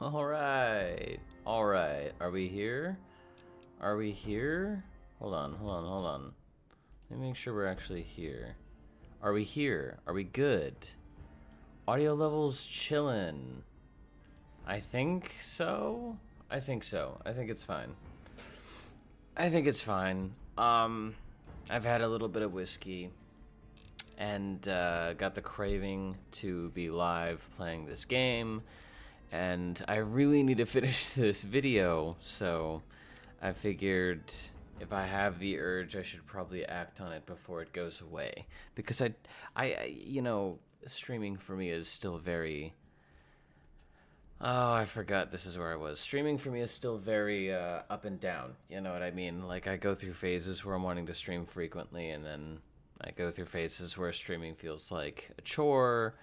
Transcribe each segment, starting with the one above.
All right. All right. Are we here? Are we here? Hold on. Let me make sure we're actually here. Are we here? Are we good? Audio levels chillin'. I think so. I think so. I think it's fine. I think it's fine. I've had a little bit of whiskey and got the craving to be live playing this game, and I really need to finish this video, so I figured if I have the urge, I should probably act on it before it goes away, because streaming for me is still very. Oh, I forgot this is where I was. Streaming for me is still very up and down. You know what I mean? Like, I go through phases where I'm wanting to stream frequently, and then I go through phases where streaming feels like a chore.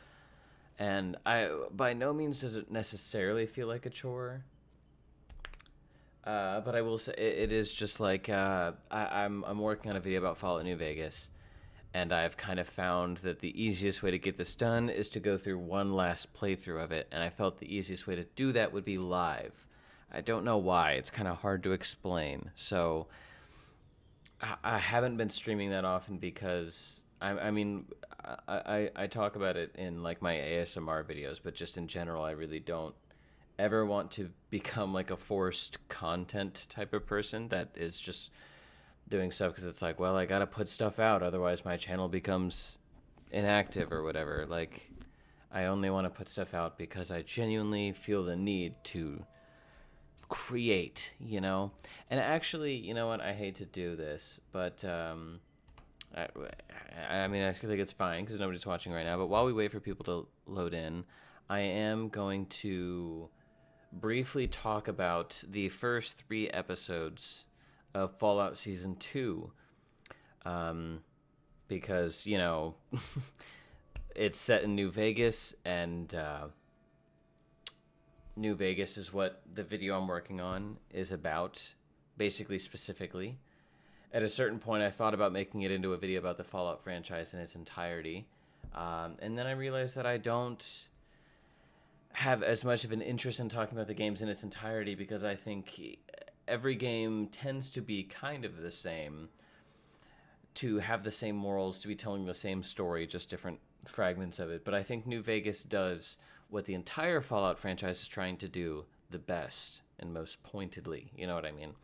And by no means does it necessarily feel like a chore. But I will say it is just like I'm working on a video about Fallout New Vegas, and I've kind of found that the easiest way to get this done is to go through one last playthrough of it, and I felt the easiest way to do that would be live. I don't know why. It's kind of hard to explain. So I haven't been streaming that often because I talk about it in like my ASMR videos, but just in general, I really don't ever want to become like a forced content type of person that is just doing stuff because it's like, well, I gotta put stuff out, otherwise my channel becomes inactive or whatever. Like, I only want to put stuff out because I genuinely feel the need to create, you know? And actually, you know what? I hate to do this, but I mean, I think it's fine because nobody's watching right now. But while we wait for people to load in, I am going to briefly talk about the first 3 episodes of Fallout Season 2. Because, you know, it's set in New Vegas, and New Vegas is what the video I'm working on is about, basically, specifically. At a certain point, I thought about making it into a video about the Fallout franchise in its entirety. And then I realized that I don't have as much of an interest in talking about the games in its entirety because I think every game tends to be kind of the same, to have the same morals, to be telling the same story, just different fragments of it. But I think New Vegas does what the entire Fallout franchise is trying to do the best and most pointedly. You know what I mean?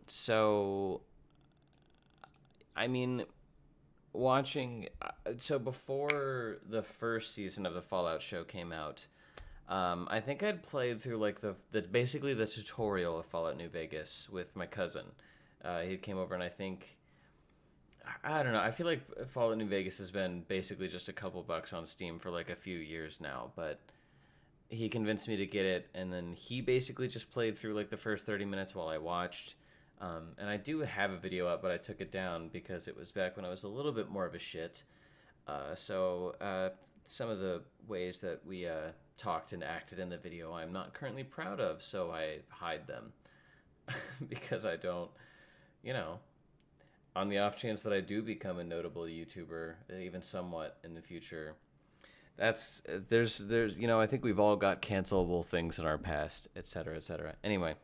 So, I mean, watching. So before the first season of the Fallout show came out, I think I'd played through like the basically the tutorial of Fallout New Vegas with my cousin. He came over, and I don't know. I feel like Fallout New Vegas has been basically just a couple bucks on Steam for like a few years now, but he convinced me to get it, and then he basically just played through like the first 30 minutes while I watched. And I do have a video up, but I took it down because it was back when I was a little bit more of a shit. So some of the ways that we talked and acted in the video I'm not currently proud of, so I hide them. Because I don't, you know, on the off chance that I do become a notable YouTuber, even somewhat in the future, there's you know, I think we've all got cancelable things in our past, etc., etc. Anyway,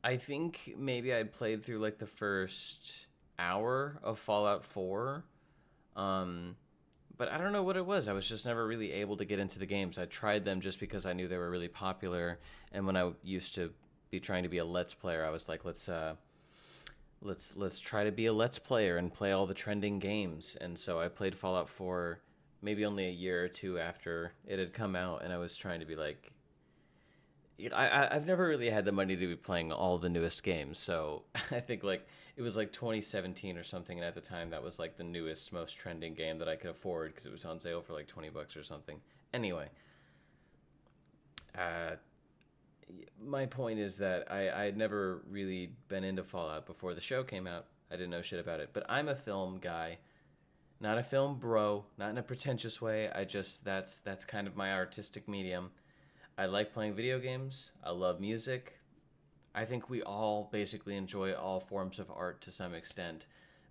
I think maybe I played through like the first hour of Fallout 4. But I don't know what it was. I was just never really able to get into the games. I tried them just because I knew they were really popular, and when I used to be trying to be a Let's Player, I was like, let's try to be a Let's Player and play all the trending games. And so I played Fallout 4 maybe only a year or two after it had come out, and I was trying to be like, I've never really had the money to be playing all the newest games, so I think like it was like 2017 or something, and at the time that was like the newest, most trending game that I could afford because it was on sale for like 20 bucks or something. Anyway, my point is that I had never really been into Fallout before the show came out. I didn't know shit about it, but I'm a film guy, not a film bro, not in a pretentious way. That's kind of my artistic medium. I like playing video games. I love music. I think we all basically enjoy all forms of art to some extent.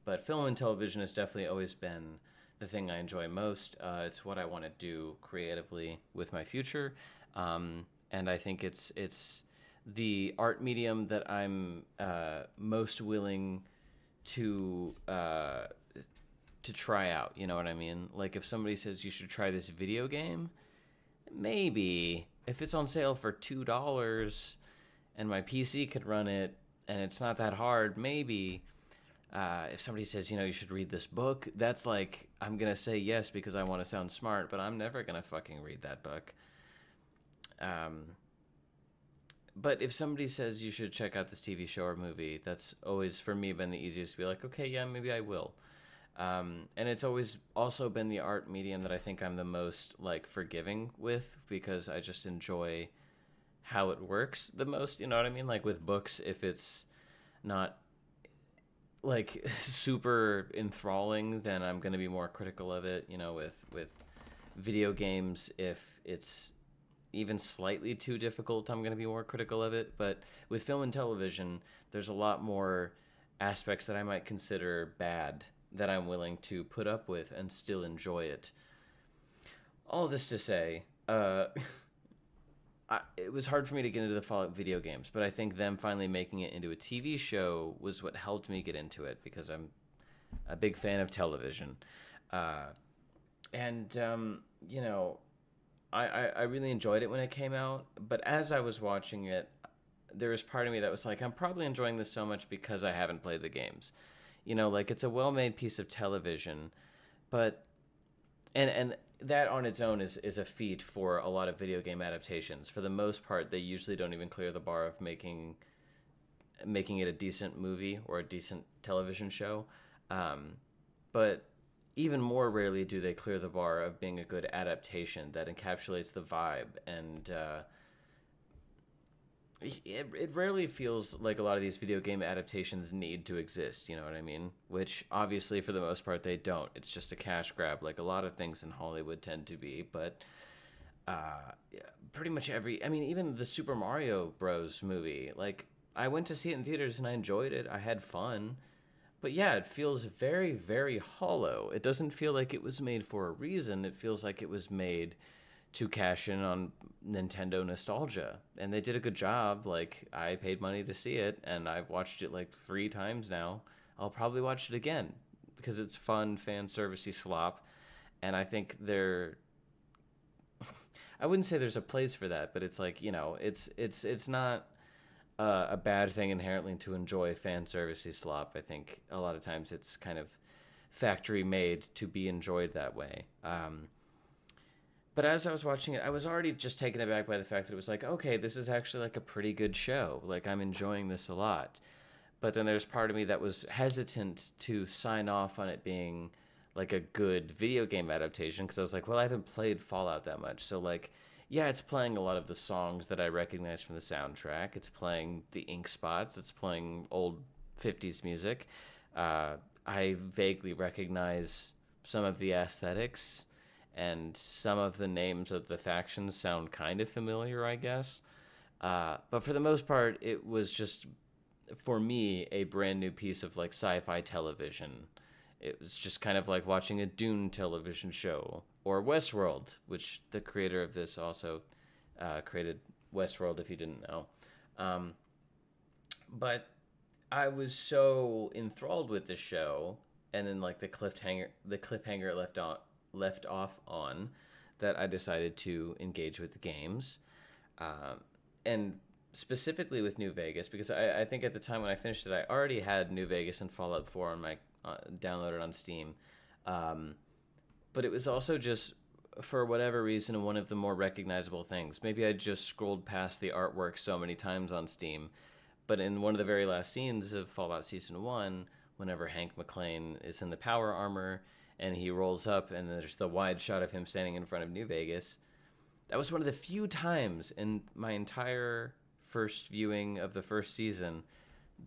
But film and television has definitely always been the thing I enjoy most. It's what I want to do creatively with my future, and I think it's the art medium that I'm most willing to try out. You know what I mean? Like if somebody says you should try this video game, maybe if it's on sale for $2 and my PC could run it and it's not that hard, maybe. If somebody says, you should read this book, that's like, I'm going to say yes because I want to sound smart, but I'm never going to fucking read that book. But if somebody says you should check out this TV show or movie, that's always, for me, been the easiest to be like, okay, yeah, maybe I will. And it's always also been the art medium that I think I'm the most, like, forgiving with because I just enjoy how it works the most, you know what I mean? Like, with books, if it's not like super enthralling, then I'm going to be more critical of it. With video games, if it's even slightly too difficult, I'm going to be more critical of it. But with film and television, there's a lot more aspects that I might consider bad that I'm willing to put up with and still enjoy it. All this to say, it was hard for me to get into the Fallout video games, but I think them finally making it into a TV show was what helped me get into it because I'm a big fan of television. And I really enjoyed it when it came out, but as I was watching it, there was part of me that was like, I'm probably enjoying this so much because I haven't played the games. Like it's a well-made piece of television, but and that on its own is a feat for a lot of video game adaptations. For the most part, they usually don't even clear the bar of making it a decent movie or a decent television show. But even more rarely do they clear the bar of being a good adaptation that encapsulates the vibe. And it rarely feels like a lot of these video game adaptations need to exist, you know what I mean? Which obviously for the most part they don't. It's just a cash grab like a lot of things in Hollywood tend to be, but pretty much even the Super Mario Bros. Movie, like I went to see it in theaters and I enjoyed it. I had fun. But yeah, it feels very, very hollow. It doesn't feel like it was made for a reason. It feels like it was made to cash in on Nintendo nostalgia. And they did a good job. Like, I paid money to see it, and I've watched it like 3 times now. I'll probably watch it again because it's fun, fan servicey slop. And I think I wouldn't say there's a place for that, but it's like, it's not a bad thing inherently to enjoy fan servicey slop. I think a lot of times it's kind of factory made to be enjoyed that way. But as I was watching it, I was already just taken aback by the fact that it was like, okay, this is actually like a pretty good show. Like I'm enjoying this a lot. But then there's part of me that was hesitant to sign off on it being like a good video game adaptation because I was like, well, I haven't played Fallout that much. So like, yeah, it's playing a lot of the songs that I recognize from the soundtrack. It's playing the ink spots. It's playing old 50s music. I vaguely recognize some of the aesthetics, and some of the names of the factions sound kind of familiar, I guess. But for the most part, it was just, for me, a brand new piece of like sci-fi television. It was just kind of like watching a Dune television show, or Westworld, which the creator of this also created Westworld, if you didn't know. But I was so enthralled with the show, and then like the cliffhanger it left off on, that I decided to engage with the games, and specifically with New Vegas, because I think at the time when I finished it, I already had New Vegas and Fallout 4 on my downloaded on Steam, but it was also just, for whatever reason, one of the more recognizable things. Maybe I just scrolled past the artwork so many times on Steam, but in one of the very last scenes of Fallout Season 1, whenever Hank McClane is in the power armor and he rolls up and there's the wide shot of him standing in front of New Vegas, that was one of the few times in my entire first viewing of the first season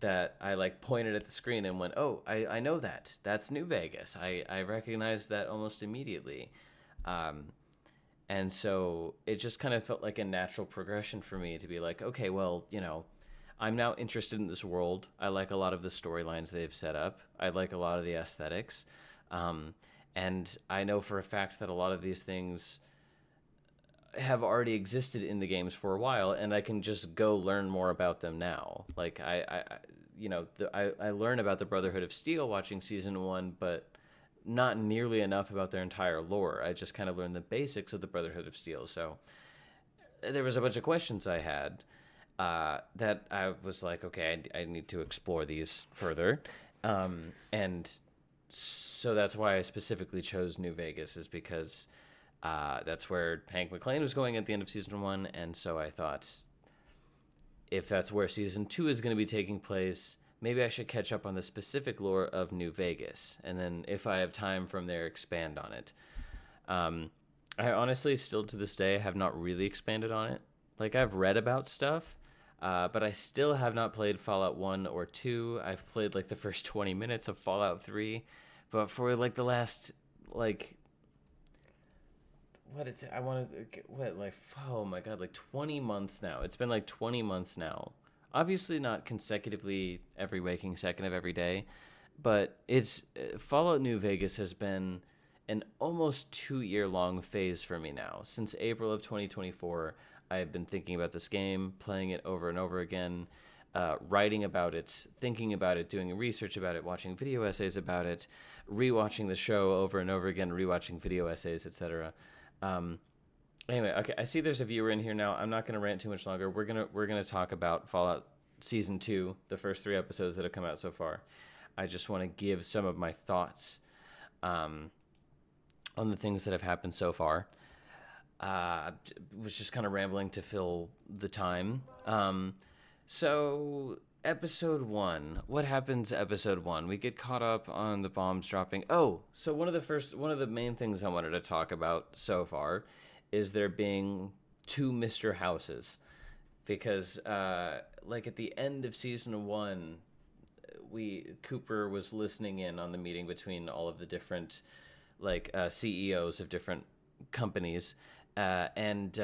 that I like pointed at the screen and went, oh, I know that. That's New Vegas. I recognized that almost immediately. And so it just kind of felt like a natural progression for me to be like, okay, well, I'm now interested in this world. I like a lot of the storylines they've set up. I like a lot of the aesthetics. And I know for a fact that a lot of these things have already existed in the games for a while, and I can just go learn more about them now. Like I learn about the Brotherhood of Steel watching season 1, but not nearly enough about their entire lore. I just kind of learned the basics of the Brotherhood of Steel. So there was a bunch of questions I had that I was like, okay, I need to explore these further. And so that's why I specifically chose New Vegas, is because that's where Hank McClane was going at the end of season 1. And so I thought, if that's where season 2 is going to be taking place, maybe I should catch up on the specific lore of New Vegas. And then if I have time from there, expand on it. I honestly, still to this day, have not really expanded on it. Like, I've read about stuff, but I still have not played Fallout 1 or 2. I've played, like, the first 20 minutes of Fallout 3. But for, like, the last, like... oh my god, like 20 months now. It's been like 20 months now. Obviously not consecutively every waking second of every day, but it's Fallout New Vegas has been an almost 2-year-long phase for me now. Since April of 2024, I've been thinking about this game, playing it over and over again, writing about it, thinking about it, doing research about it, watching video essays about it, rewatching the show over and over again, rewatching video essays, etc. Anyway, okay, I see there's a viewer in here now. I'm not gonna rant too much longer. We're gonna talk about Fallout Season 2, the first 3 episodes that have come out so far. I just want to give some of my thoughts on the things that have happened so far. Was just kind of rambling to fill the time. So episode 1, what happens episode 1? We get caught up on the bombs dropping. Oh, so one of the main things I wanted to talk about so far is there being 2 Mr. Houses, because like at the end of season 1, Cooper was listening in on the meeting between all of the different CEOs of different companies, and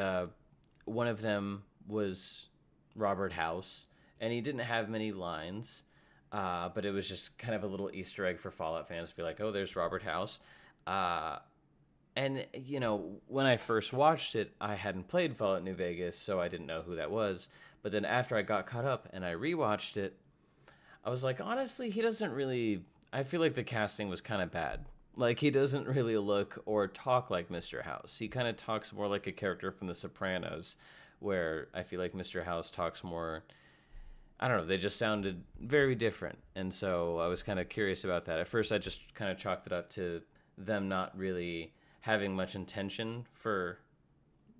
one of them was Robert House, and he didn't have many lines, but it was just kind of a little Easter egg for Fallout fans to be like, oh, there's Robert House. And, you know, when I first watched it, I hadn't played Fallout New Vegas, so I didn't know who that was. But then after I got caught up and I rewatched it, I was like, honestly, he doesn't really... I feel like the casting was kind of bad. Like, he doesn't really look or talk like Mr. House. He kind of talks more like a character from The Sopranos, where I feel like Mr. House talks more... I don't know, they just sounded very different. And so I was kind of curious about that. At first, I just kind of chalked it up to them not really having much intention for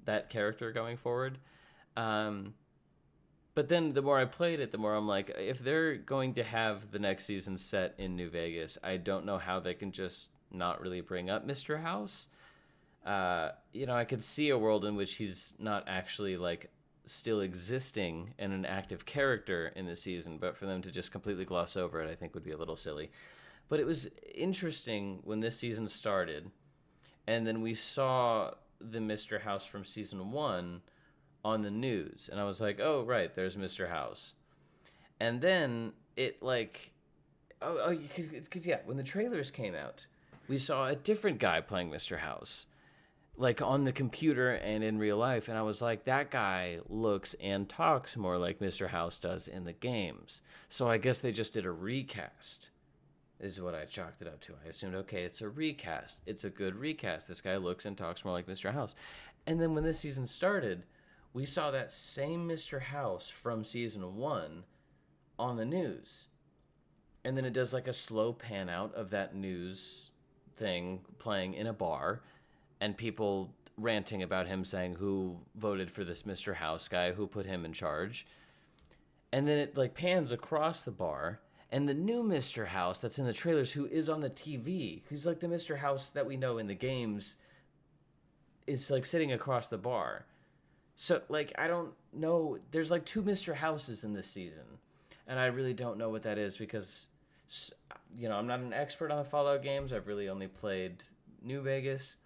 that character going forward. But then the more I played it, the more I'm like, if they're going to have the next season set in New Vegas, I don't know how they can just not really bring up Mr. House. You know, I could see a world in which he's not actually like still existing and an active character in the season, but for them to just completely gloss over it, I think would be a little silly. But it was interesting when this season started, and then we saw the Mr. House from season 1 on the news, and I was like, oh, right, there's Mr. House. And then it because when the trailers came out, we saw a different guy playing Mr. House, like on the computer and in real life, and I was like, that guy looks and talks more like Mr. House does in the games. So I guess they just did a recast, is what I chalked it up to. I assumed, okay, it's a recast. It's a good recast. This guy looks and talks more like Mr. House. And then when this season started, we saw that same Mr. House from season 1 on the news. And then it does like a slow pan out of that news thing playing in a bar, and people ranting about him, saying who voted for this Mr. House guy, who put him in charge. And then it like pans across the bar, and the new Mr. House that's in the trailers, who is on the TV, he's like the Mr. House that we know in the games, is like sitting across the bar. So like, I don't know, there's like 2 Mr. Houses in this season, and I really don't know what that is, because, you know, I'm not an expert on the Fallout games. I've really only played New Vegas,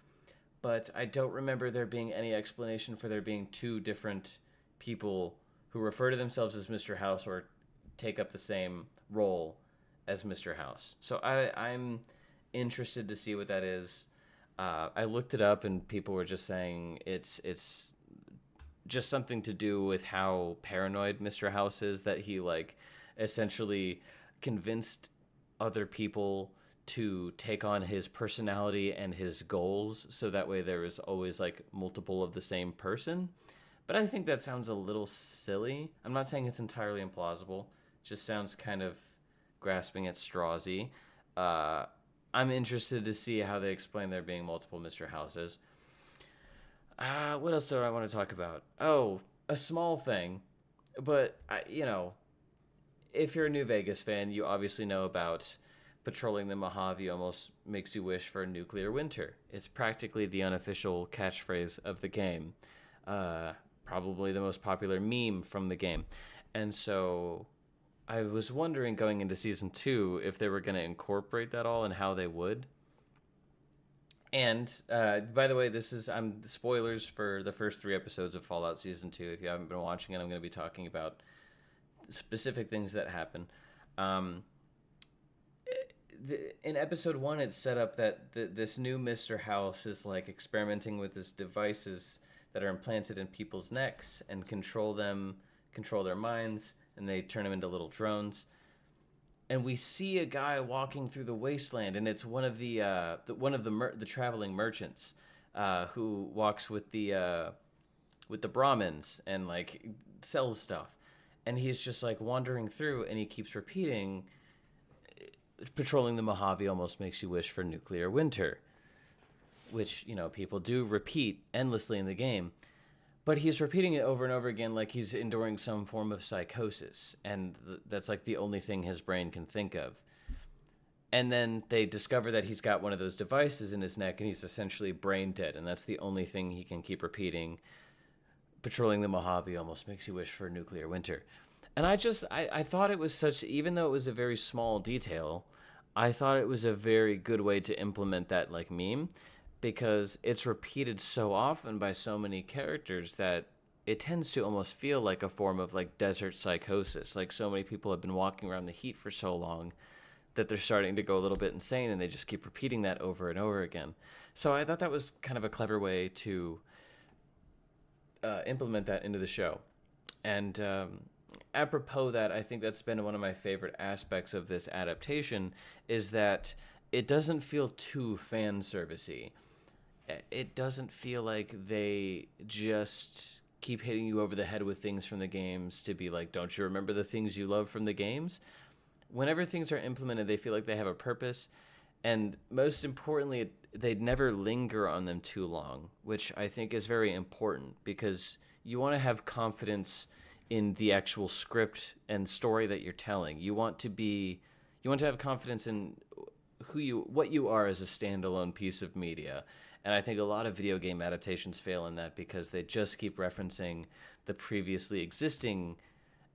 but I don't remember there being any explanation for there being 2 different people who refer to themselves as Mr. House or take up the same role as Mr. House. So I'm interested to see what that is. I looked it up, and people were just saying it's just something to do with how paranoid Mr. House is, that he like essentially convinced other people to take on his personality and his goals, so that way there is always like multiple of the same person. But I think that sounds a little silly. I'm not saying it's entirely implausible. It just sounds kind of grasping at strawsy. Uh, I'm interested to see how they explain there being multiple Mr. Houses. What else do I want to talk about? Oh, a small thing, but if you're a New Vegas fan, you obviously know about patrolling the Mojave almost makes you wish for a nuclear winter. It's practically the unofficial catchphrase of the game. Probably the most popular meme from the game. And so I was wondering going into season 2 if they were going to incorporate that all and how they would. And by the way, I'm spoilers for the first 3 episodes of Fallout Season 2. If you haven't been watching it, I'm going to be talking about specific things that happen. In episode 1, it's set up that this new Mr. House is like experimenting with his devices that are implanted in people's necks and control their minds, and they turn them into little drones. And we see a guy walking through the wasteland, and it's one of the traveling merchants who walks with the Brahmins and like sells stuff. And he's just like wandering through, and he keeps repeating, patrolling the Mojave almost makes you wish for nuclear winter, which, people do repeat endlessly in the game. But he's repeating it over and over again like he's enduring some form of psychosis, and that's like the only thing his brain can think of. And then they discover that he's got one of those devices in his neck, and he's essentially brain dead, and that's the only thing he can keep repeating. Patrolling the Mojave almost makes you wish for a nuclear winter. And I thought it was even though it was a very small detail, I thought it was a very good way to implement that like meme, because it's repeated so often by so many characters that it tends to almost feel like a form of like desert psychosis. Like so many people have been walking around the heat for so long that they're starting to go a little bit insane, and they just keep repeating that over and over again. So I thought that was kind of a clever way to implement that into the show. And apropos that, I think that's been one of my favorite aspects of this adaptation, is that it doesn't feel too fan servicey. It doesn't feel like they just keep hitting you over the head with things from the games to be like, don't you remember the things you love from the games? Whenever things are implemented, they feel like they have a purpose. And most importantly, they'd never linger on them too long, which I think is very important, because you want to have confidence in the actual script and story that you're telling. You want to have confidence in what you are as a standalone piece of media. And I think a lot of video game adaptations fail in that, because they just keep referencing the previously existing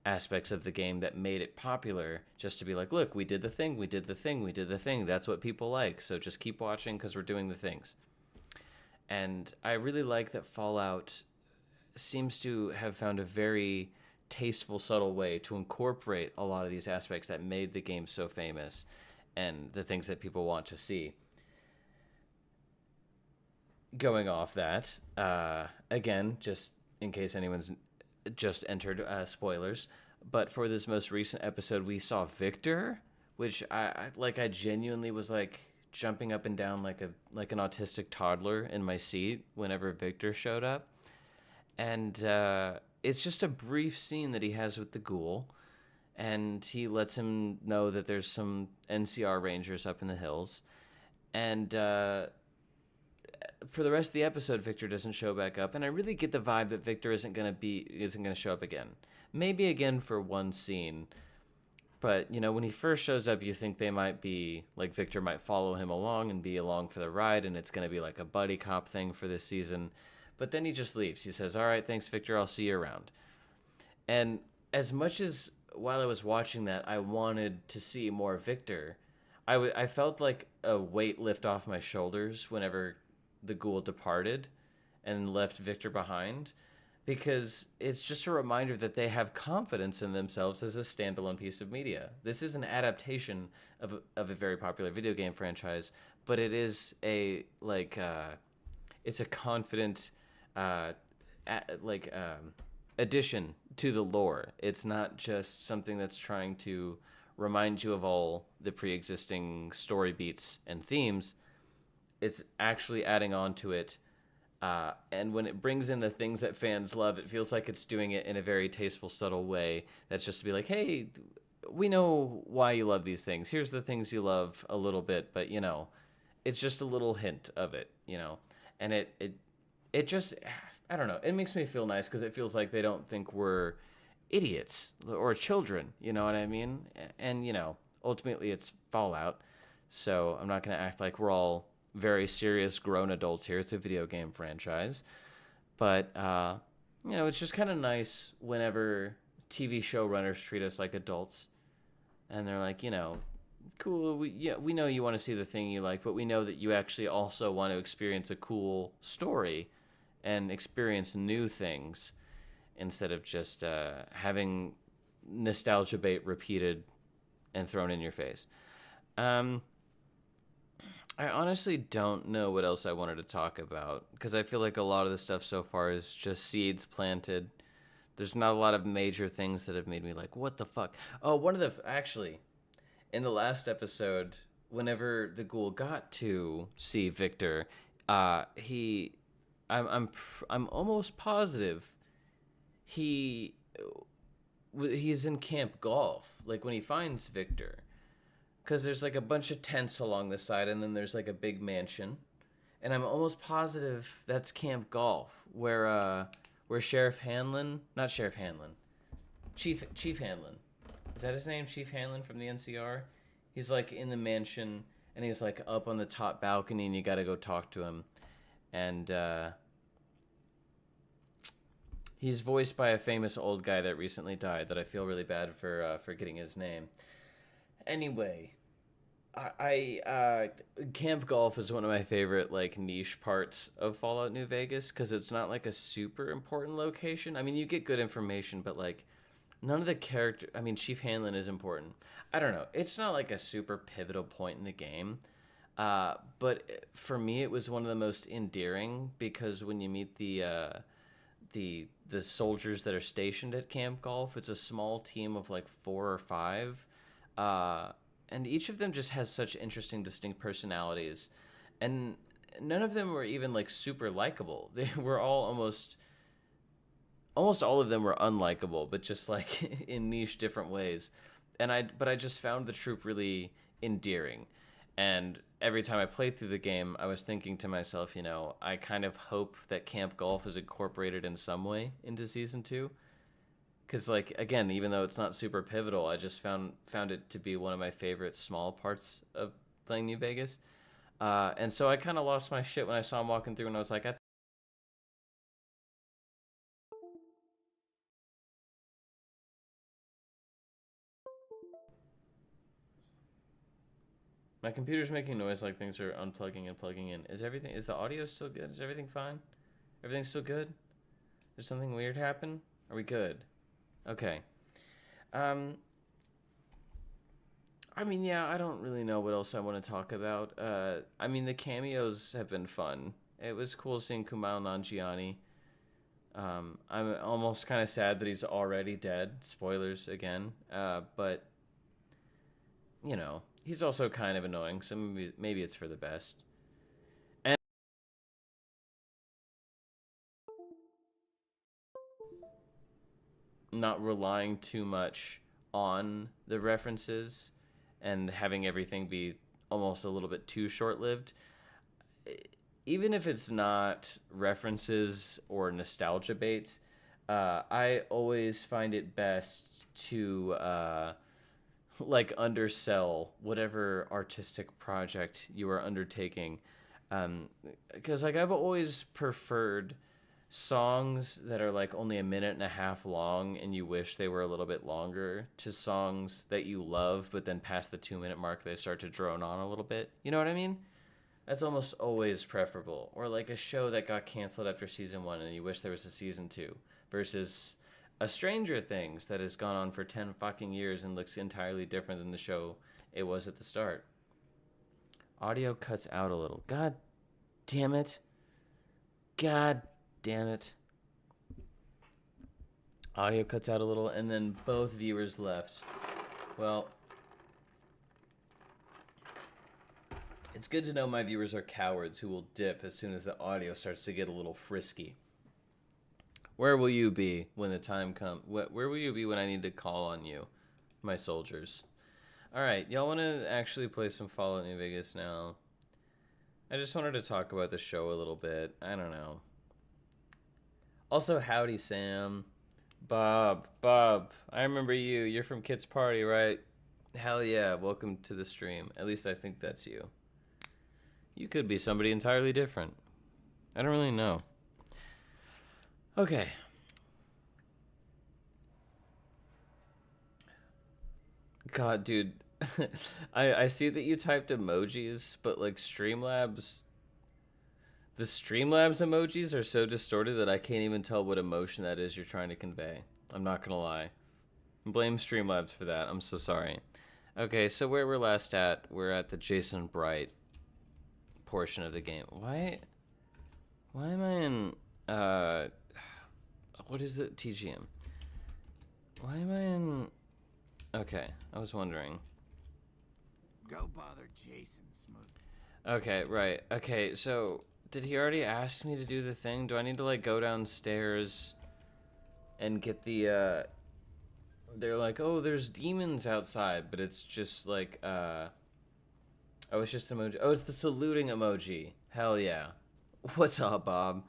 aspects of the game that made it popular, just to be like, look, we did the thing, we did the thing, we did the thing. That's what people like. So just keep watching because we're doing the things. And I really like that Fallout seems to have found a very tasteful, subtle way to incorporate a lot of these aspects that made the game so famous and the things that people want to see. Going off that, again, just in case anyone's just entered spoilers, but for this most recent episode, we saw Victor, which I genuinely was like jumping up and down like an autistic toddler in my seat whenever Victor showed up. And it's just a brief scene that he has with the ghoul, and he lets him know that there's some NCR Rangers up in the hills. And for the rest of the episode, Victor doesn't show back up, and I really get the vibe that Victor isn't gonna show up again. Maybe again for one scene, but when he first shows up, you think they might be like Victor might follow him along and be along for the ride, and it's gonna be like a buddy cop thing for this season. But then he just leaves. He says, "All right, thanks, Victor. I'll see you around." And as much as while I was watching that, I wanted to see more Victor, I felt like a weight lift off my shoulders whenever the ghoul departed and left Victor behind, because it's just a reminder that they have confidence in themselves as a standalone piece of media. This is an adaptation of a very popular video game franchise, but it is it's a confident uh, like addition to the lore. It's not just something that's trying to remind you of all the pre-existing story beats and themes. It's actually adding on to it. And when it brings in the things that fans love, it feels like it's doing it in a very tasteful, subtle way. That's just to be like, hey, we know why you love these things. Here's the things you love a little bit, but it's just a little hint of it. And it just, I don't know. It makes me feel nice because it feels like they don't think we're idiots or children. You know what I mean? And ultimately it's Fallout, so I'm not gonna act like we're all very serious grown adults here. It's a video game franchise, but it's just kind of nice whenever TV showrunners treat us like adults, and they're like, cool. We know you want to see the thing you like, but we know that you actually also want to experience a cool story and experience new things instead of just having nostalgia bait repeated and thrown in your face. I honestly don't know what else I wanted to talk about because I feel like a lot of the stuff so far is just seeds planted. There's not a lot of major things that have made me like, what the fuck? Oh, actually, in the last episode, whenever the ghoul got to see Victor, he, I'm almost positive he's in Camp Golf. Like when he finds Victor. Because there's like a bunch of tents along the side, and then there's like a big mansion, and I'm almost positive that's Camp Golf, where Sheriff Hanlon, not Sheriff Hanlon, Chief Hanlon, is that his name? Chief Hanlon from the NCR. He's like in the mansion, and he's like up on the top balcony, and you got to go talk to him, and he's voiced by a famous old guy that recently died. That I feel really bad for forgetting his name. Anyway, I Camp Golf is one of my favorite like niche parts of Fallout New Vegas because it's not like a super important location. I mean, you get good information, but like none of the character. I mean, Chief Hanlon is important. I don't know. It's not like a super pivotal point in the game, but for me, it was one of the most endearing because when you meet the soldiers that are stationed at Camp Golf, it's a small team of like 4 or 5. And each of them just has such interesting, distinct personalities, and none of them were even like super likable. They were all almost all of them were unlikable, but just like in niche different ways. But I just found the troop really endearing, and every time I played through the game, I was thinking to myself, I kind of hope that Camp Golf is incorporated in some way into season 2. Because, like, again, even though it's not super pivotal, I just found it to be one of my favorite small parts of playing New Vegas. And so I kind of lost my shit when I saw him walking through, and I was like, my computer's making noise like things are unplugging and plugging in. Is the audio still good? Is everything fine? Everything's still good? Did something weird happen? Are we good? Okay. I mean, yeah, I don't really know what else I want to talk about. I mean, the cameos have been fun. It was cool seeing Kumail Nanjiani. I'm almost kind of sad that he's already dead. Spoilers again. But, he's also kind of annoying, so maybe it's for the best. And not relying too much on the references and having everything be almost a little bit too short-lived. Even if it's not references or nostalgia bait, I always find it best to like undersell whatever artistic project you are undertaking, because like I've always preferred songs that are like only a minute and a half long and you wish they were a little bit longer to songs that you love but then past the 2-minute mark they start to drone on a little bit. You know what I mean? That's almost always preferable. Or like a show that got canceled after season 1 and you wish there was a season 2. versus a Stranger Things that has gone on for 10 fucking years and looks entirely different than the show it was at the start. Audio cuts out a little. God damn it. God damn it. Audio cuts out a little, and then both viewers left. Well, it's good to know my viewers are cowards who will dip as soon as the audio starts to get a little frisky. Where will you be when the time comes? Where will you be when I need to call on you, my soldiers? Alright, y'all want to actually play some Fallout New Vegas now? I just wanted to talk about the show a little bit. I don't know. Also, howdy, Sam. Bob, I remember you. You're from Kit's Party, right? Hell yeah, welcome to the stream. At least I think that's you. You could be somebody entirely different. I don't really know. Okay. God, dude. I see that you typed emojis, but like Streamlabs... The Streamlabs emojis are so distorted that I can't even tell what emotion that is you're trying to convey. I'm not gonna lie. Blame Streamlabs for that. I'm so sorry. Okay, so where we're last at, we're at the Jason Bright portion of the game. Why am I in, what is it? TGM. Why am I in, okay, I was wondering. Go bother Jason, Smooth. Okay, right. Okay, so... Did he already ask me to do the thing? Do I need to, like, go downstairs and get the, They're like, oh, there's demons outside, but it's just, like, Oh, it's just emoji. Oh, it's the saluting emoji. Hell yeah. What's up, Bob?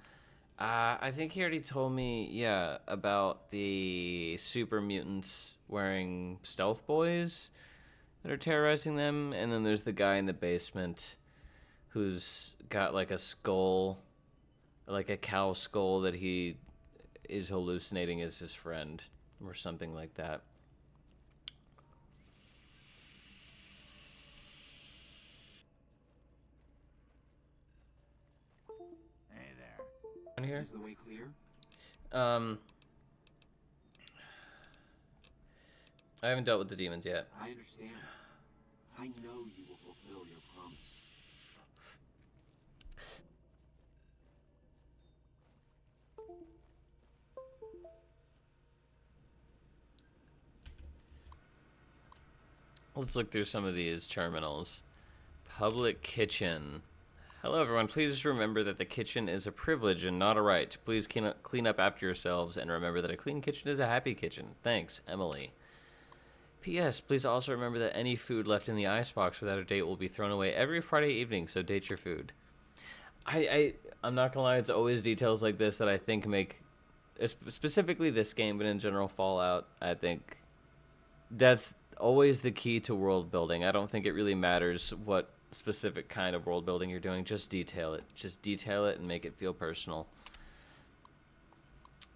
I think he already told me, yeah, about the super mutants wearing stealth boys that are terrorizing them, and then there's the guy in the basement who's got like a skull, like a cow skull that he is hallucinating as his friend or something like that. Hey there. On here? Is the way clear? I haven't dealt with the demons yet. I understand. I know you will fulfill your promise. Let's look through some of these terminals. Public kitchen. Hello everyone, please remember that the kitchen is a privilege and not a right. Please clean up after yourselves and remember that a clean kitchen is a happy kitchen. Thanks, Emily. P.S. Please also remember that any food left in the icebox without a date will be thrown away every Friday evening, so date your food. I'm not gonna lie, it's always details like this that I think make, specifically this game, but in general Fallout, I think that's always the key to world building. I don't think it really matters what specific kind of world building you're doing. Just detail it. Just detail it and make it feel personal.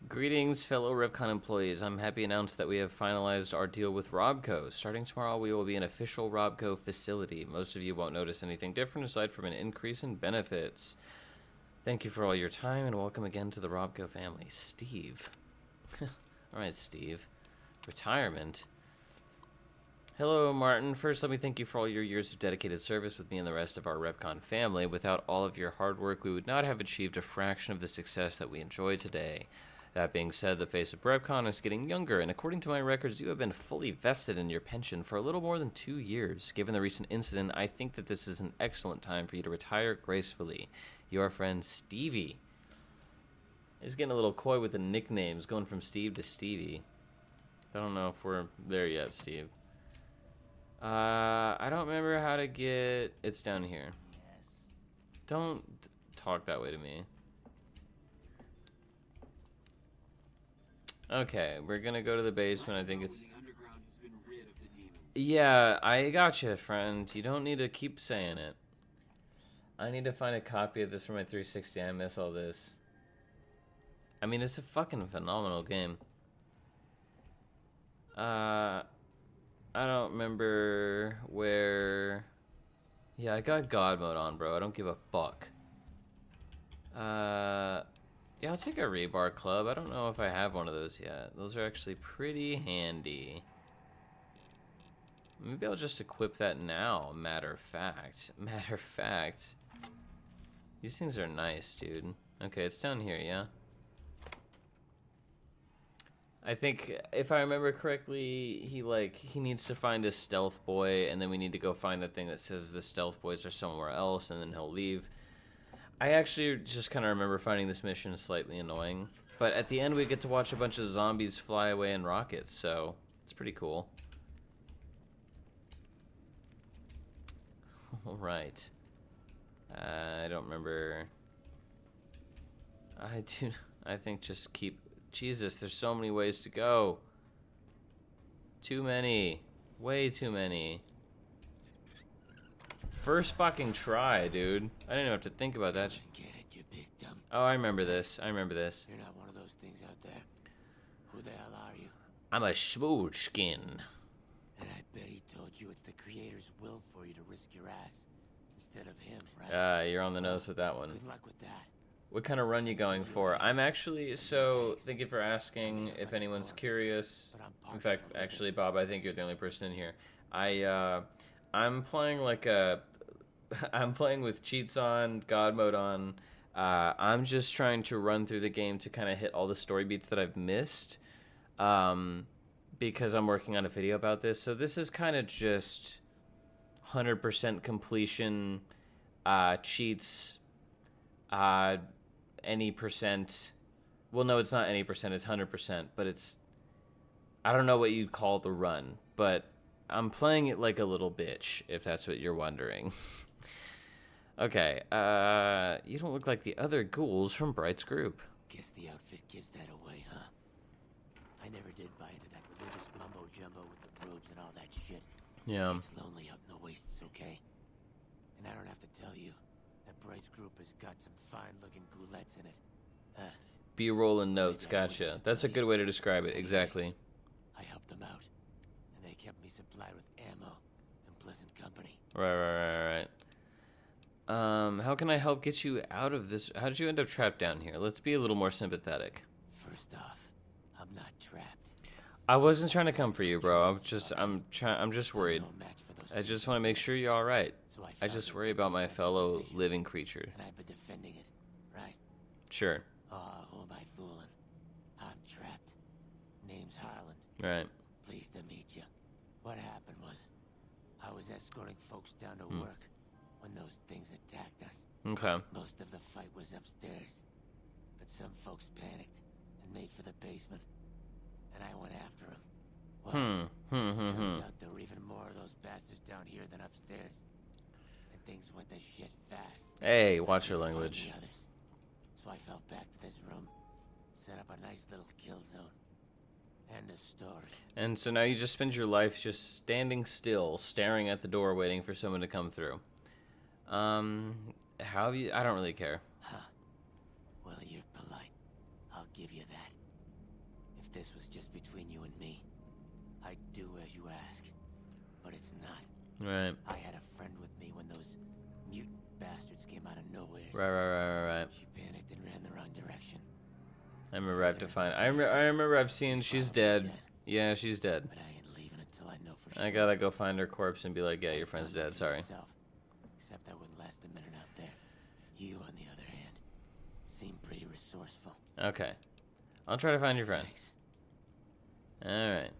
Greetings, fellow Ripcon employees. I'm happy to announce that we have finalized our deal with Robco. Starting tomorrow, we will be an official Robco facility. Most of you won't notice anything different aside from an increase in benefits. Thank you for all your time and welcome again to the Robco family. Steve. Alright, Steve. Retirement. Hello, Martin. First, let me thank you for all your years of dedicated service with me and the rest of our Repcon family. Without all of your hard work, we would not have achieved a fraction of the success that we enjoy today. That being said, the face of Repcon is getting younger, and according to my records, you have been fully vested in your pension for a little more than 2 years. Given the recent incident, I think that this is an excellent time for you to retire gracefully. Your friend, Stevie. He's getting a little coy with the nicknames, going from Steve to Stevie. I don't know if we're there yet, Steve. I don't remember how to get... It's down here. Yes. Don't talk that way to me. Okay, we're gonna go to the basement. I think it's... The underground has been rid of the demons. Yeah, I gotcha, friend. You don't need to keep saying it. I need to find a copy of this for my 360. I miss all this. I mean, it's a fucking phenomenal game. I don't remember where... Yeah, I got God mode on, bro. I don't give a fuck. Yeah, I'll take a rebar club. I don't know if I have one of those yet. Those are actually pretty handy. Maybe I'll just equip that now, matter of fact. Matter of fact. These things are nice, dude. Okay, it's down here, yeah? I think, if I remember correctly, he needs to find a stealth boy, and then we need to go find the thing that says the stealth boys are somewhere else, and then he'll leave. I actually just kind of remember finding this mission slightly annoying. But at the end, we get to watch a bunch of zombies fly away in rockets, so it's pretty cool. Alright. I don't remember. I think just keep... Jesus, there's so many ways to go. Too many. Way too many. First fucking try, dude. I didn't even have to think about that. Get it, you big dumb. Oh, I remember this. I remember this. You're not one of those things out there. Who the hell are you? I'm a smoochkin. And I bet he told you it's the Creator's will for you to risk your ass instead of him, right? You're on the nose with that one. Good luck with that. What kind of run you going for? I'm actually, so thank you for asking if anyone's curious. In fact, actually, Bob, I think you're the only person in here. I'm playing like I'm playing with cheats on, God mode on. I'm just trying to run through the game to kind of hit all the story beats that I've missed. Because I'm working on a video about this. So this is kind of just 100% completion, cheats, any percent. Well, no, it's not any percent, it's 100%, but it's, I don't know what you'd call the run, but I'm playing it like a little bitch, if that's what you're wondering. Okay, you don't look like the other ghouls from Bright's group. Guess the outfit gives that away, huh? I never did buy into that religious mumbo jumbo with the robes and all that shit. Yeah. It's lonely out in the wastes, okay? And I don't have to tell you that Bright's group has got some fine-looking ghoulettes in it. B-roll and notes, gotcha. That's a good way to describe it, exactly. I helped them out, and they kept me supplied with ammo and pleasant company. Right. How can I help get you out of this? How did you end up trapped down here? Let's be a little more sympathetic. First off, I'm not trapped. I wasn't trying to come for you, bro. I'm just worried. No match for those I just want to make sure you're all right. So I just worry about my fellow living creature. And I've been defending it, right? Sure. Oh, who am I fooling? I'm trapped. Name's Harlan. Right. Pleased to meet you. What happened was, I was escorting folks down to work when those things attacked us. Okay. Most of the fight was upstairs, but some folks panicked and made for the basement, and I went after them. Well, turns out there were even more of those bastards down here than upstairs, and things went to shit fast. Hey, watch your Couldn't find language. the others. So I fell back to this room, set up a nice little kill zone. End of story. And so now you just spend your life just standing still, staring at the door, waiting for someone to come through. How have you... I don't really care. Huh. Well, you're polite. I'll give you that. If this was just between you and me, I'd do as you ask. But it's not. Right. I had a friend with me when those mutant bastards came out of nowhere. Right. She panicked and ran the wrong direction. I remember I have to find... I remember I've seen... She's dead. Yeah, she's dead. But I ain't leaving until I know for sure. I gotta go find her corpse and be like, yeah, your friend's dead, sorry. Except I wouldn't last a minute out there. You, on the other hand, seem pretty resourceful. Okay. I'll try to find your friend. Thanks. Alright.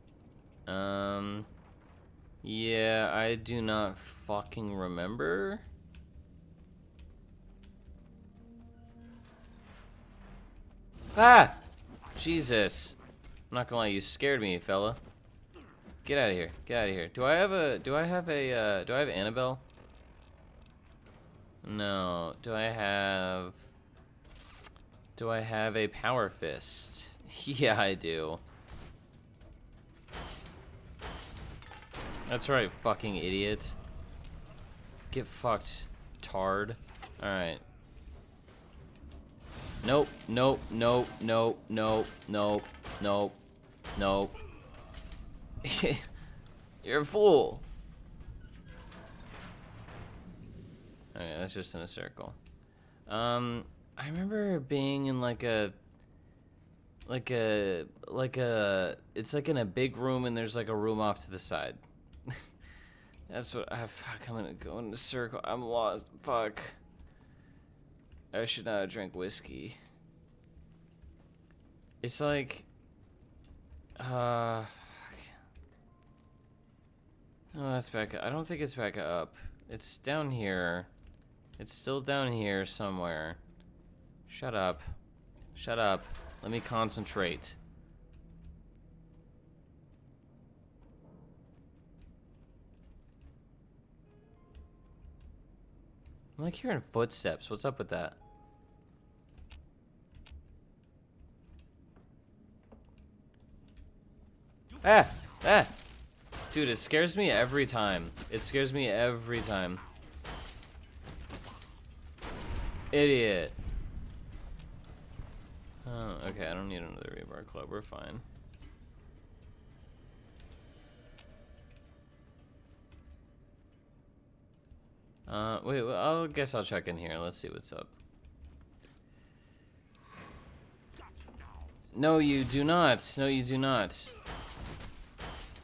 Yeah, I do not fucking remember. Ah! Jesus. I'm not gonna lie, you scared me, fella. Get out of here. Get out of here. Do I have Annabelle? No. Do I have a power fist? Yeah, I do. That's right, fucking idiot. Get fucked, tard. Alright. Nope. You're a fool. Okay, that's just in a circle. I remember being in like a it's like in a big room and there's like a room off to the side. That's what fuck, I'm gonna go in a circle. I'm lost. Fuck. I should not drink whiskey. It's like fuck. Oh, that's back up. I don't think it's back up. It's down here. It's still down here somewhere. Shut up. Shut up. Let me concentrate. I'm like hearing footsteps. What's up with that? Ah! Ah! Dude, it scares me every time. It scares me every time. Idiot. Oh, okay, I don't need another rebar club. We're fine. Wait, well, I guess I'll check in here. Let's see what's up. No, you do not. No, you do not.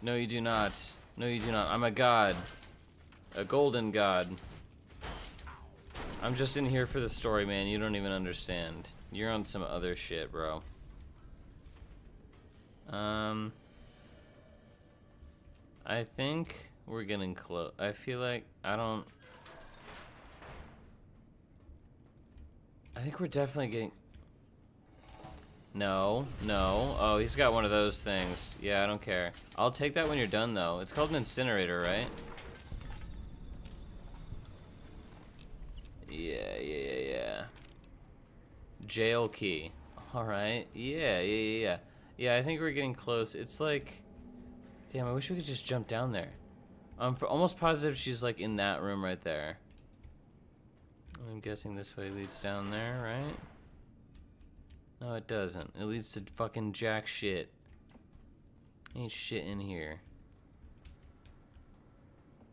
No, you do not. No, you do not. I'm a god. A golden god. I'm just in here for the story, man. You don't even understand. You're on some other shit, bro. I think we're getting close. I feel like I think we're definitely getting... No, no. Oh, he's got one of those things. Yeah, I don't care. I'll take that when you're done, though. It's called an incinerator, right? Yeah. Jail key. Alright. Yeah. Yeah, I think we're getting close. It's like... Damn, I wish we could just jump down there. I'm almost positive she's, like, in that room right there. I'm guessing this way leads down there, right? No, it doesn't. It leads to fucking jack shit. Ain't shit in here.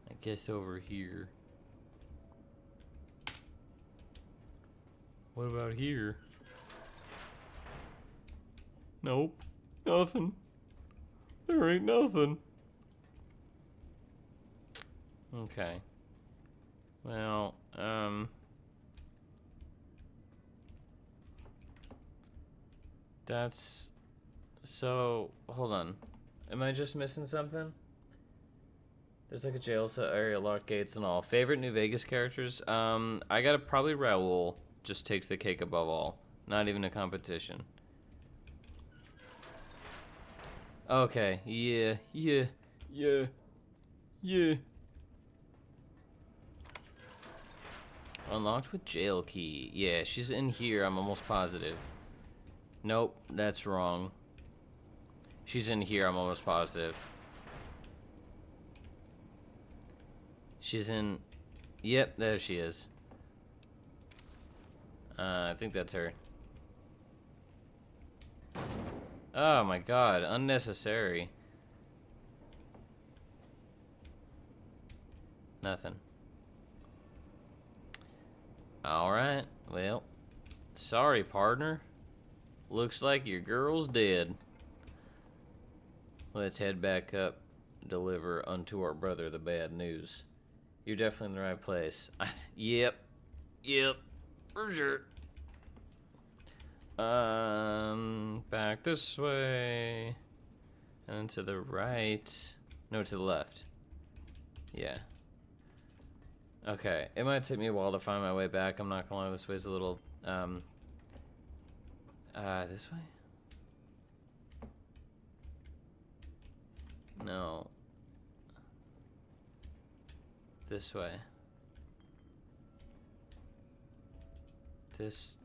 I guess over here. What about here? Nope. Nothing. There ain't nothing. Okay. Well, that's... So, hold on. Am I just missing something? There's like a jail cell area, locked gates and all. Favorite New Vegas characters? I gotta probably Raoul. Just takes the cake above all. Not even a competition. Okay, yeah. Unlocked with jail key. Yeah, she's in here, I'm almost positive. Nope, that's wrong. She's in here, I'm almost positive. She's in... Yep, there she is. I think that's her. Oh my god, unnecessary. Nothing. Alright, well. Sorry, partner. Looks like your girl's dead. Let's head back up. Deliver unto our brother the bad news. You're definitely in the right place. Yep, for sure. Back this way. And to the right. No, to the left. Yeah. Okay, it might take me a while to find my way back. I'm not gonna lie, this way's a little, this way? No. This way. This...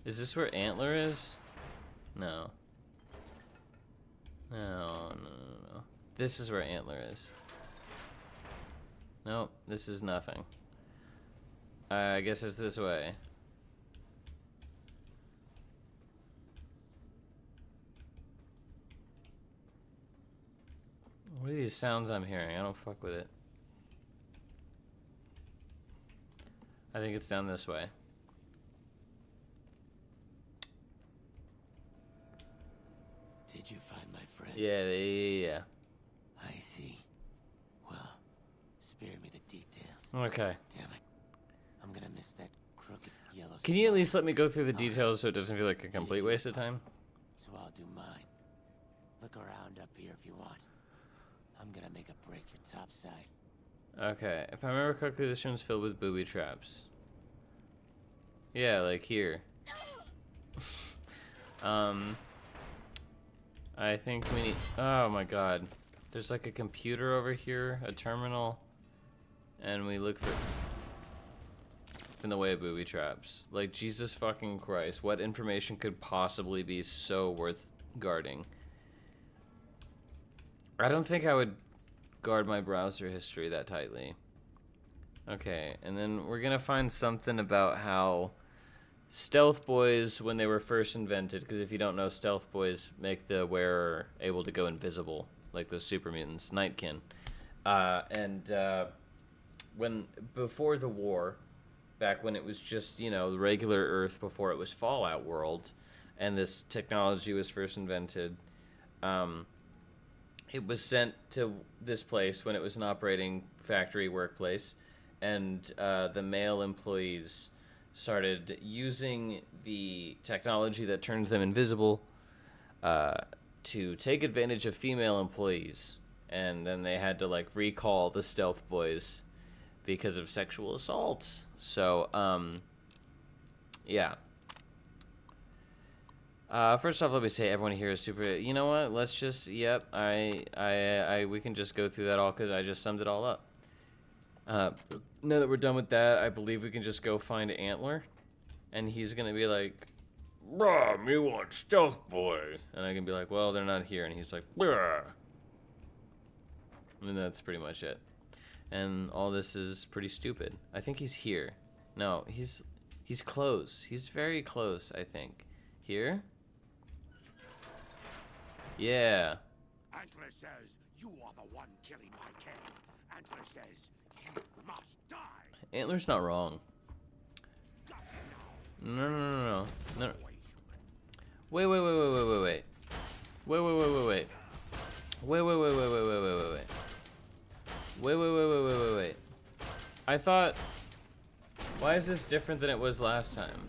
Is this where Antler is? No. No. This is where Antler is. Nope, this is nothing. I guess it's this way. What are these sounds I'm hearing? I don't fuck with it. I think it's down this way. Did you find my friend? Yeah. I see. Well, spare me the details. Okay. Damn it. I'm gonna miss that crooked yellow. Can you at least let me go through the details so it doesn't feel like a complete waste of time? So I'll do mine. Look around up here if you want. I'm gonna make a break for topside. Okay. If I remember correctly, this room's filled with booby traps. Yeah, like here. I think we need... Oh my god. There's like a computer over here, a terminal, and we look for... in the way of booby traps. Like, Jesus fucking Christ. What information could possibly be so worth guarding? I don't think I would guard my browser history that tightly. Okay, and then we're gonna find something about how stealth boys, when they were first invented, because if you don't know, stealth boys make the wearer able to go invisible, like those super mutants, Nightkin. When before the war, back when it was just, you know, the regular Earth before it was Fallout World, and this technology was first invented, it was sent to this place when it was an operating factory workplace, and the male employees started using the technology that turns them invisible to take advantage of female employees. And then they had to, like, recall the stealth boys because of sexual assault. So, yeah. First off, let me say everyone here is super... You know what? Let's just... Yep, we can just go through that all because I just summed it all up. Now that we're done with that, I believe we can just go find Antler. And he's going to be like, "Bruh, me want stealth boy." And I can be like, "Well, they're not here." And he's like, "Bruh." And that's pretty much it. And all this is pretty stupid. I think he's here. No, he's close. He's very close, I think. Here? Yeah. Antler says you are the one killing my king. Antler says you must die. Antler's not wrong. No. Wait. I thought... Why is this different than it was last time?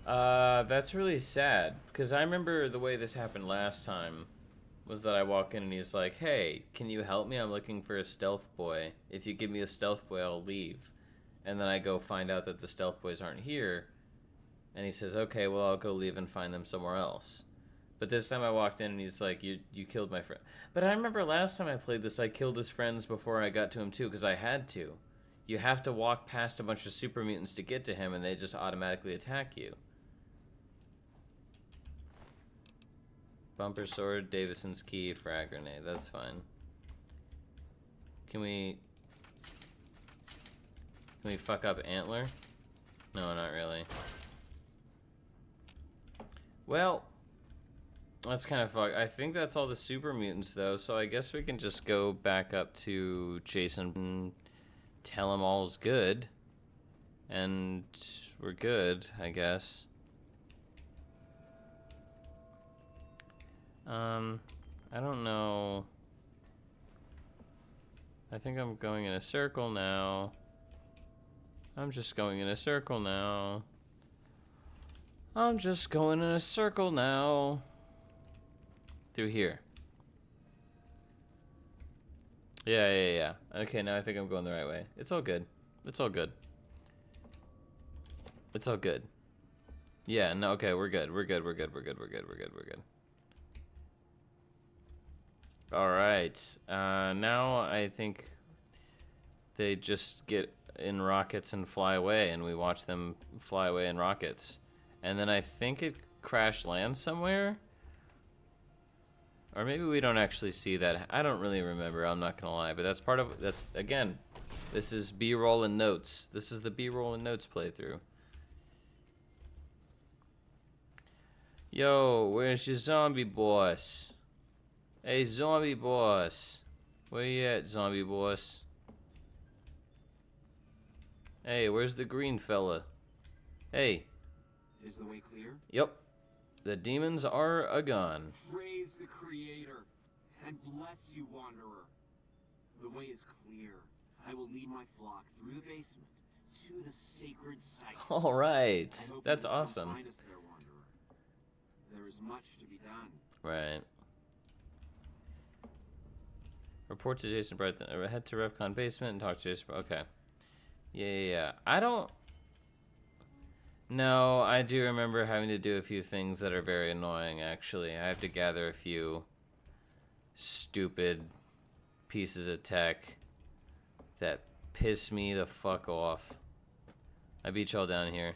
That's really sad, because I remember the way this happened last time was that I walk in and he's like, "Hey, can you help me? I'm looking for a stealth boy. If you give me a stealth boy, I'll leave." And then I go find out that the stealth boys aren't here, and he says, "Okay, well, I'll go leave and find them somewhere else." But this time I walked in and he's like, you killed my friend. But I remember last time I played this, I killed his friends before I got to him too, because I had to. You have to walk past a bunch of super mutants to get to him, and they just automatically attack you. Bumper sword, Davison's key, frag grenade. That's fine. Can we fuck up Antler? No, not really. Well, that's kind of fucked. I think that's all the super mutants, though, so I guess we can just go back up to Jason and tell him all's good. And we're good, I guess. I don't know. I think I'm going in a circle now. I'm just going in a circle now. I'm just going in a circle now. Through here. Yeah. Okay, now I think I'm going the right way. It's all good. It's all good. It's all good. Yeah, no, okay, we're good. We're good. Alright. Now I think they just get in rockets and fly away, and we watch them fly away in rockets. And then I think it crash lands somewhere? Or maybe we don't actually see that. I don't really remember, I'm not gonna lie. But that's part of, that's, again, this is B-roll and notes. This is the B-roll and notes playthrough. Yo, where's your zombie boss? Hey, zombie boss. Where you at, zombie boss? Hey, where's the green fella? Hey. Is the way clear? Yep. The demons are a-gone. Praise the Creator, and bless you, Wanderer. The way is clear. I will lead my flock through the basement to the sacred site. All right. I hope That's you will come awesome. find us there, Wanderer. There is much to be done. Right. Report to Jason Bright. Head to Repcon basement and talk to Jason. Okay. Yeah. I don't. No, I do remember having to do a few things that are very annoying, actually. I have to gather a few stupid pieces of tech that piss me the fuck off. I beat y'all down here.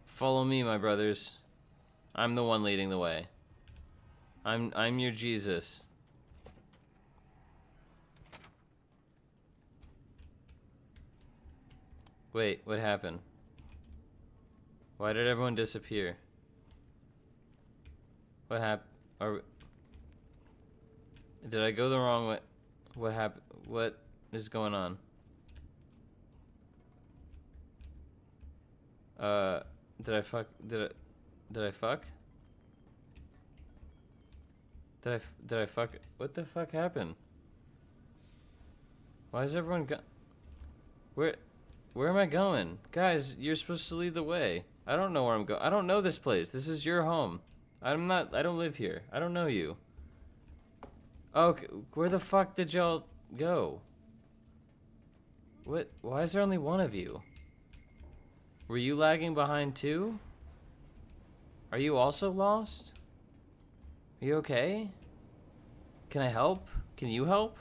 Follow me, my brothers. I'm the one leading the way. I'm your Jesus. Wait, what happened? Why did everyone disappear? What happened? Did I go the wrong way? What happened? What is going on? Did I fuck? Did I fuck? Did I fuck? What the fuck happened? Why is everyone go? Where am I going? Guys, you're supposed to lead the way. I don't know where I'm going. I don't know this place. This is your home. I don't live here. I don't know you. Okay, where the fuck did y'all go? What? Why is there only one of you? Were you lagging behind too? Are you also lost? Are you okay? Can I help? Can you help?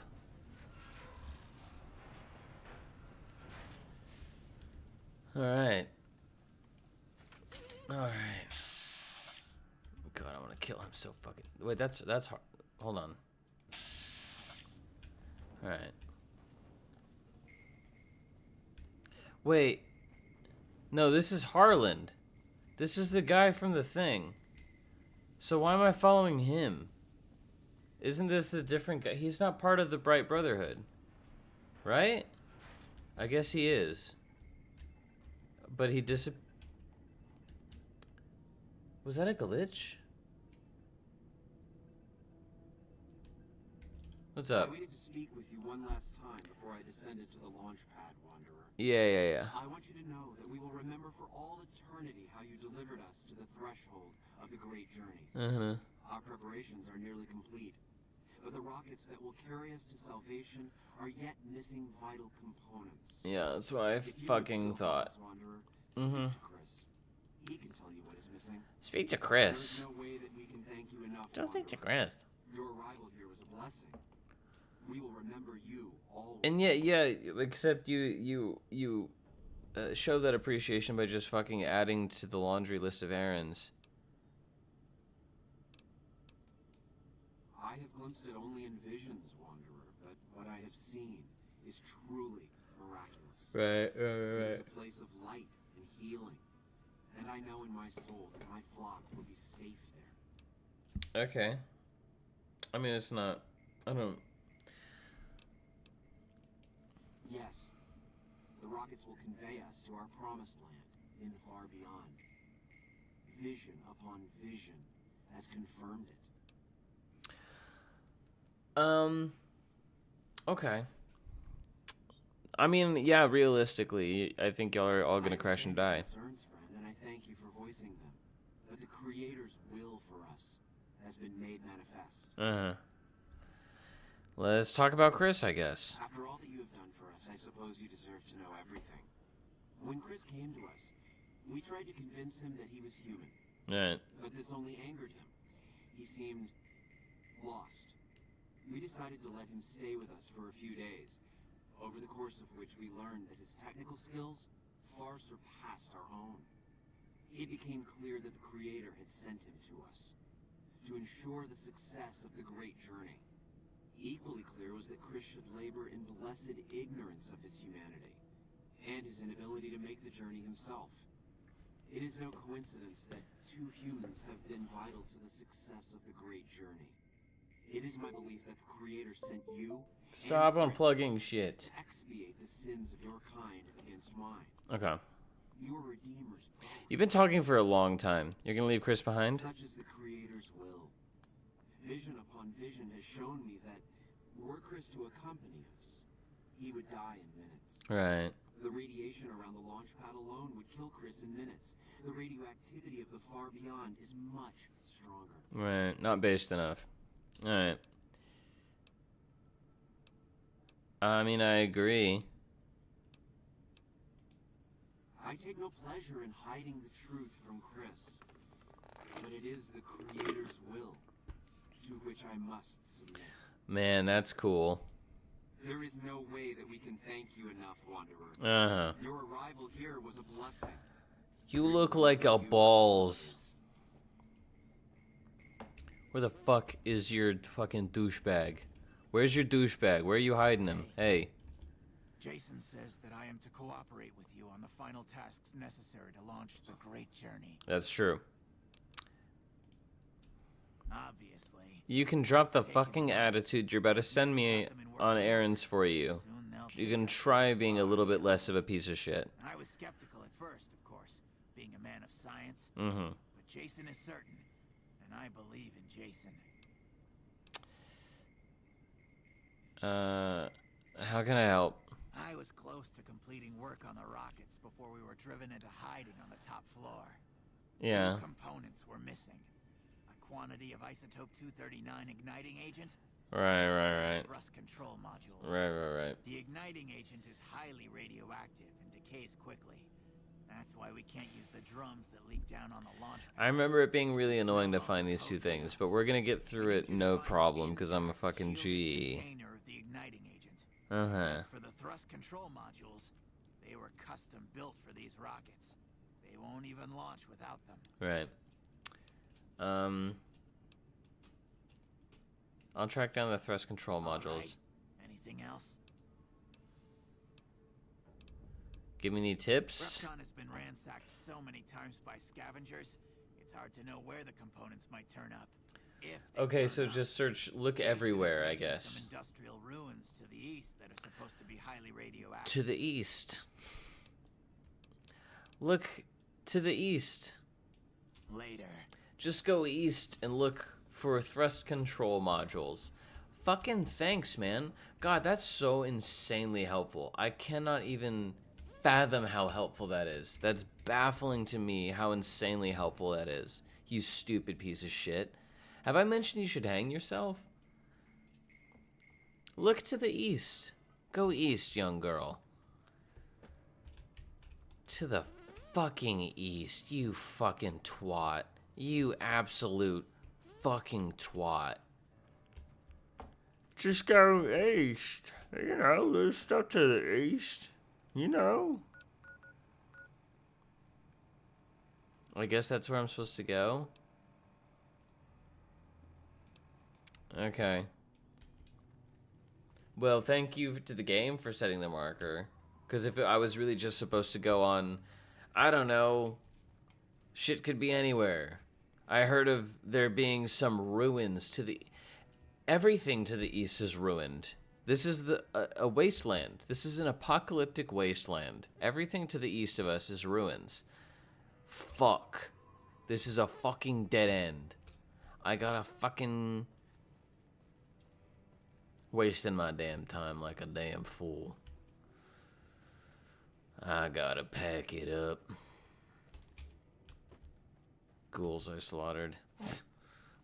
Alright. Alright. God, I want to kill him so fucking... Wait, that's hard. Hold on. Alright. Wait. No, this is Harland. This is the guy from the thing. So why am I following him? Isn't this a different guy? He's not part of the Bright Brotherhood. Right? I guess he is. But he Was that a glitch? What's up? I waited to speak with you one last time before I descended to the launch pad, Wanderer. Yeah. I want you to know that we will remember for all eternity how you delivered us to the threshold of the great journey. Uh-huh. Our preparations are nearly complete, but the rockets that will carry us to salvation are yet missing vital components. Yeah, that's what I If you would fucking still help thought. us, Wanderer, speak to Chris. He can tell you what is missing. Speak to There Chris. is no way that we can thank you enough, Just speak to Wanderer. Chris. Your arrival here was a blessing. We will remember you always. And yeah, except you show that appreciation by just fucking adding to the laundry list of errands. I have glimpsed it only in visions, Wanderer, but what I have seen is truly miraculous. It is a place of light and healing, and I know in my soul that my flock will be safe there. Okay. I mean, it's not... I don't... Yes, the rockets will convey us to our promised land in the far beyond. Vision upon vision has confirmed it. Okay. I mean, yeah, realistically, I think y'all are all gonna crash and die. Concerns, friend, and I thank you for voicing them. But the Creator's will for us has been made manifest. Uh-huh. Let's talk about Chris, I guess. After all that you have done for us, I suppose you deserve to know everything. When Chris came to us, we tried to convince him that he was human, Alright. but this only angered him. He seemed lost. We decided to let him stay with us for a few days, over the course of which we learned that his technical skills far surpassed our own. It became clear that the Creator had sent him to us to ensure the success of the great journey. Equally clear was that Chris should labor in blessed ignorance of his humanity and his inability to make the journey himself. It is no coincidence that two humans have been vital to the success of the great journey. It is my belief that the Creator sent you Stop and Chris unplugging shit. to expiate the sins of your kind against mine. Okay. Your redeemers both. You've been talking for a long time. You're gonna leave Chris behind? Such is the Creator's will. Vision upon vision has shown me that were Chris to accompany us, he would die in minutes. Right. The radiation around the launch pad alone would kill Chris in minutes. The radioactivity of the far beyond is much stronger. Right. Not based enough. Alright. I mean, I agree. I take no pleasure in hiding the truth from Chris, but it is the Creator's will to which I must submit. Man, that's cool. There is no way that we can thank you enough, Wanderer. Uh-huh. Your arrival here was a blessing. You look like a balls. Where the fuck is your fucking douchebag? Where's your douchebag? Where are you hiding him? Hey. Jason says that I am to cooperate with you on the final tasks necessary to launch the Great Journey. That's true. Obviously. You can drop the fucking attitude. You're about to send me on errands for you. You can try being a little bit less of a piece of shit. I was skeptical at first, of course, being a man of science. Mm-hmm. But Jason is certain, and I believe in Jason. How can I help? I was close to completing work on the rockets before we were driven into hiding on the top floor. Yeah. 2 components were missing. A quantity of isotope 239 igniting agent. Right. Thrust control modules. Right. The igniting agent is highly radioactive and decays quickly. That's why we can't use the drums that leak down on the launch pad. I remember it being really annoying to find these two things, but we're gonna get through it no problem, because I'm a fucking G. Container of the igniting agent. Uh-huh. As for the thrust control modules, they were custom built for these rockets. They won't even launch without them. Right. I'll track down the thrust control modules. Right. Anything else? Give me any tips? Repcon has been ransacked so many times by scavengers, it's hard to know where the components might turn up. If they Okay, turn so up. just search, look Jason is everywhere, I mentioned guess. Some industrial ruins to the east that are supposed to be highly radioactive. To the east. Look to the east. Later. Just go east and look for thrust control modules. Fucking thanks, man. God, that's so insanely helpful. I cannot even fathom how helpful that is. That's baffling to me how insanely helpful that is. You stupid piece of shit. Have I mentioned you should hang yourself? Look to the east. Go east, young girl. To the fucking east, you fucking twat. You absolute fucking twat. Just go east. You know, there's stuff to the east. You know. I guess that's where I'm supposed to go. Okay. Well, thank you to the game for setting the marker. Because if I was really just supposed to go on, I don't know, shit could be anywhere. I heard of there being some ruins to the... Everything to the east is ruined. This is a wasteland. This is an apocalyptic wasteland. Everything to the east of us is ruins. Fuck. This is a fucking dead end. I gotta fucking... wasting my damn time like a damn fool. I gotta pack it up. Ghouls I slaughtered.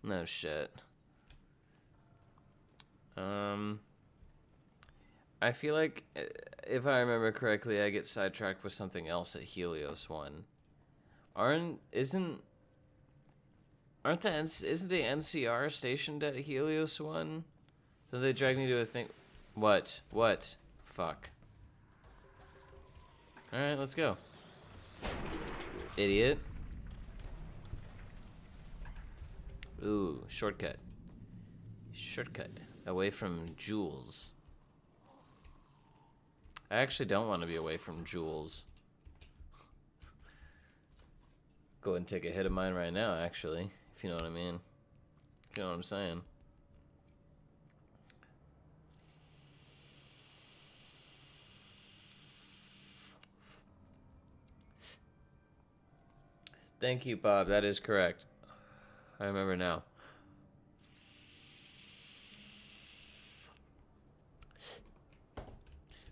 No shit. I feel like, if I remember correctly, I get sidetracked with something else at Helios 1. Isn't the NCR stationed at Helios 1? So they dragged me to a thing. What? Fuck. Alright, let's go. Idiot. Ooh, shortcut. Shortcut. Away from Jules. I actually don't want to be away from Jules. Go ahead and take a hit of mine right now, actually. If you know what I mean. If you know what I'm saying. Thank you, Bob. That is correct. I remember now.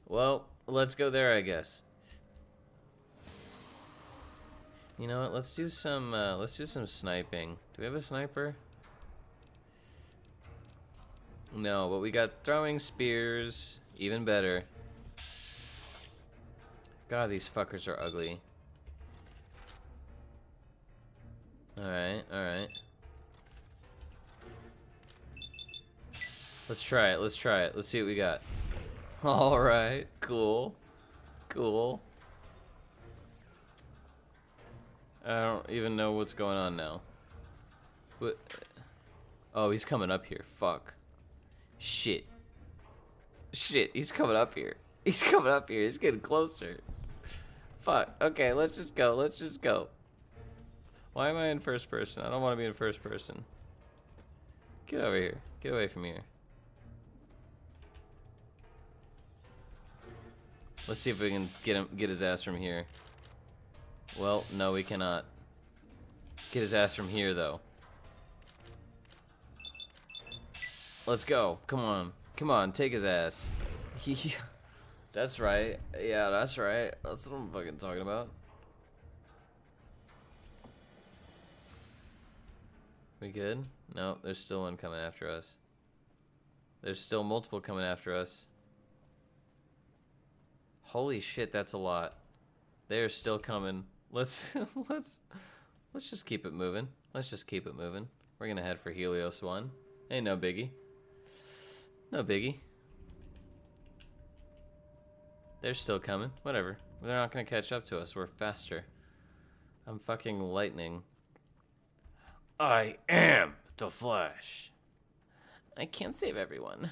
Well, let's go there, I guess. You know what? Let's do some sniping. Do we have a sniper? No, but we got throwing spears. Even better. God, these fuckers are ugly. Alright, alright. Let's try it, let's try it. Let's see what we got. Alright, cool. Cool. I don't even know what's going on now. What? Oh, he's coming up here. Fuck. Shit. Shit, he's coming up here. He's coming up here. He's getting closer. Fuck. Okay, let's just go. Let's just go. Why am I in first person? I don't want to be in first person. Get over here. Get away from here. Let's see if we can get his ass from here. Well, no, we cannot. Get his ass from here, though. Let's go. Come on. Come on, take his ass. That's right. Yeah, that's right. That's what I'm fucking talking about. We good? No, there's still one coming after us. There's still multiple coming after us. Holy shit, that's a lot. They're still coming. Let's just keep it moving. Let's just keep it moving. We're gonna head for Helios 1. Ain't no biggie. No biggie. They're still coming. Whatever. They're not gonna catch up to us. We're faster. I'm fucking lightning. I am the Flash. I can't save everyone.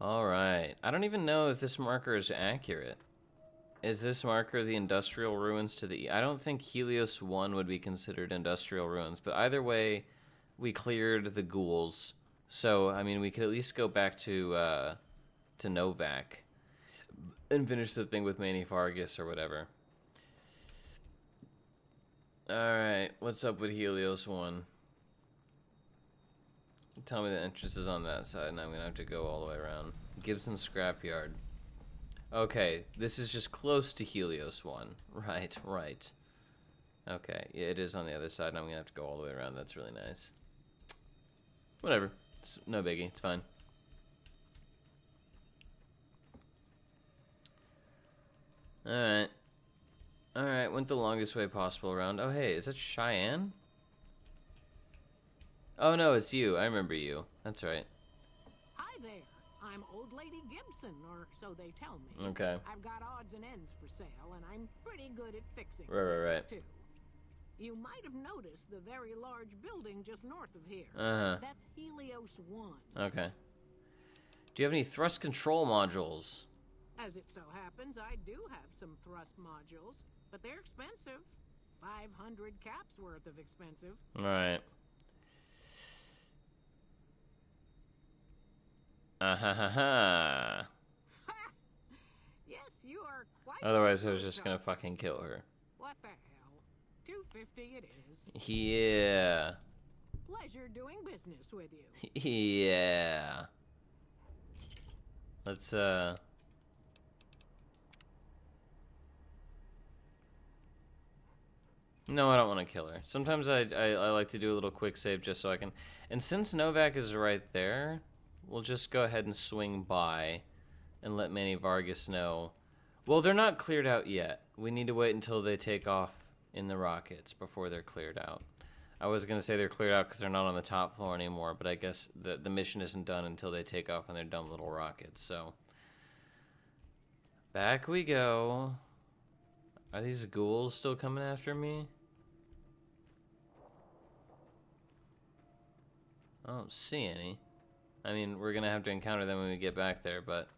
Alright. I don't even know if this marker is accurate. Is this marker the industrial ruins to the... I don't think Helios 1 would be considered industrial ruins, but either way, we cleared the ghouls. So, I mean, we could at least go back to Novak and finish the thing with Manny Vargas or whatever. Alright, what's up with Helios 1? Tell me the entrance is on that side, and I'm gonna have to go all the way around. Gibson Scrapyard. Okay, this is just close to Helios 1. Right, right. Okay, yeah, it is on the other side, and I'm gonna have to go all the way around. That's really nice. Whatever. It's no biggie. It's fine. Alright. Alright, went the longest way possible around. Oh, hey, is that Cheyenne? Oh, no, it's you. I remember you. That's right. Hi there. I'm Old Lady Gibson, or so they tell me. Okay. I've got odds and ends for sale, and I'm pretty good at fixing Right. things, too. You might have noticed the very large building just north of here. Uh-huh. That's Helios 1. Okay. Do you have any thrust control modules? As it so happens, I do have some thrust modules, but they're expensive. 500 caps worth of expensive. Alright. Ha. Yes, you are quite... Otherwise, I was just gonna fucking kill her. What the hell? $250 it is. Yeah. Pleasure doing business with you. Yeah. Let's, No, I don't want to kill her. Sometimes I like to do a little quick save just so I can... And since Novak is right there, we'll just go ahead and swing by and let Manny Vargas know. Well, they're not cleared out yet. We need to wait until they take off in the rockets before they're cleared out. I was going to say they're cleared out because they're not on the top floor anymore, but I guess the mission isn't done until they take off in their dumb little rockets, so... Back we go. Are these ghouls still coming after me? I don't see any. I mean, we're gonna have to encounter them when we get back there, but...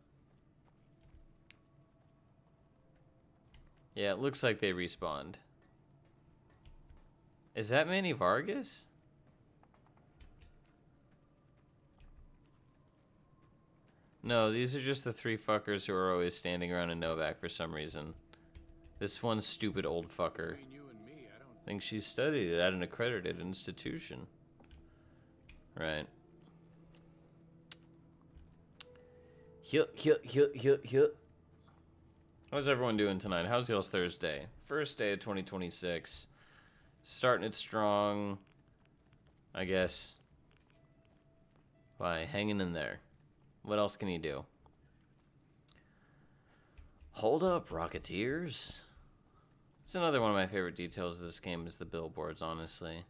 Yeah, it looks like they respawned. Is that Manny Vargas? No, these are just the three fuckers who are always standing around in Novak for some reason. This one stupid old fucker thinks she studied at an accredited institution. Right. How's everyone doing tonight? How's y'all's Thursday? First day of 2026. Starting it strong, I guess. By hanging in there. What else can you do? Hold up, Rocketeers. It's another one of my favorite details of this game is the billboards, honestly.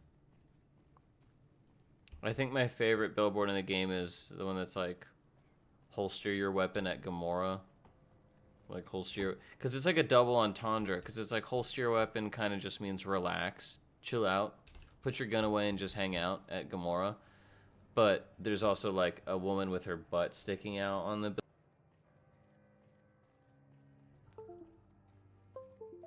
I think my favorite billboard in the game is the one that's like, holster your weapon at Gamora. Like, holster your... Because it's like a double entendre. Because it's like, holster your weapon kind of just means relax. Chill out. Put your gun away and just hang out at Gamora. But there's also like a woman with her butt sticking out on the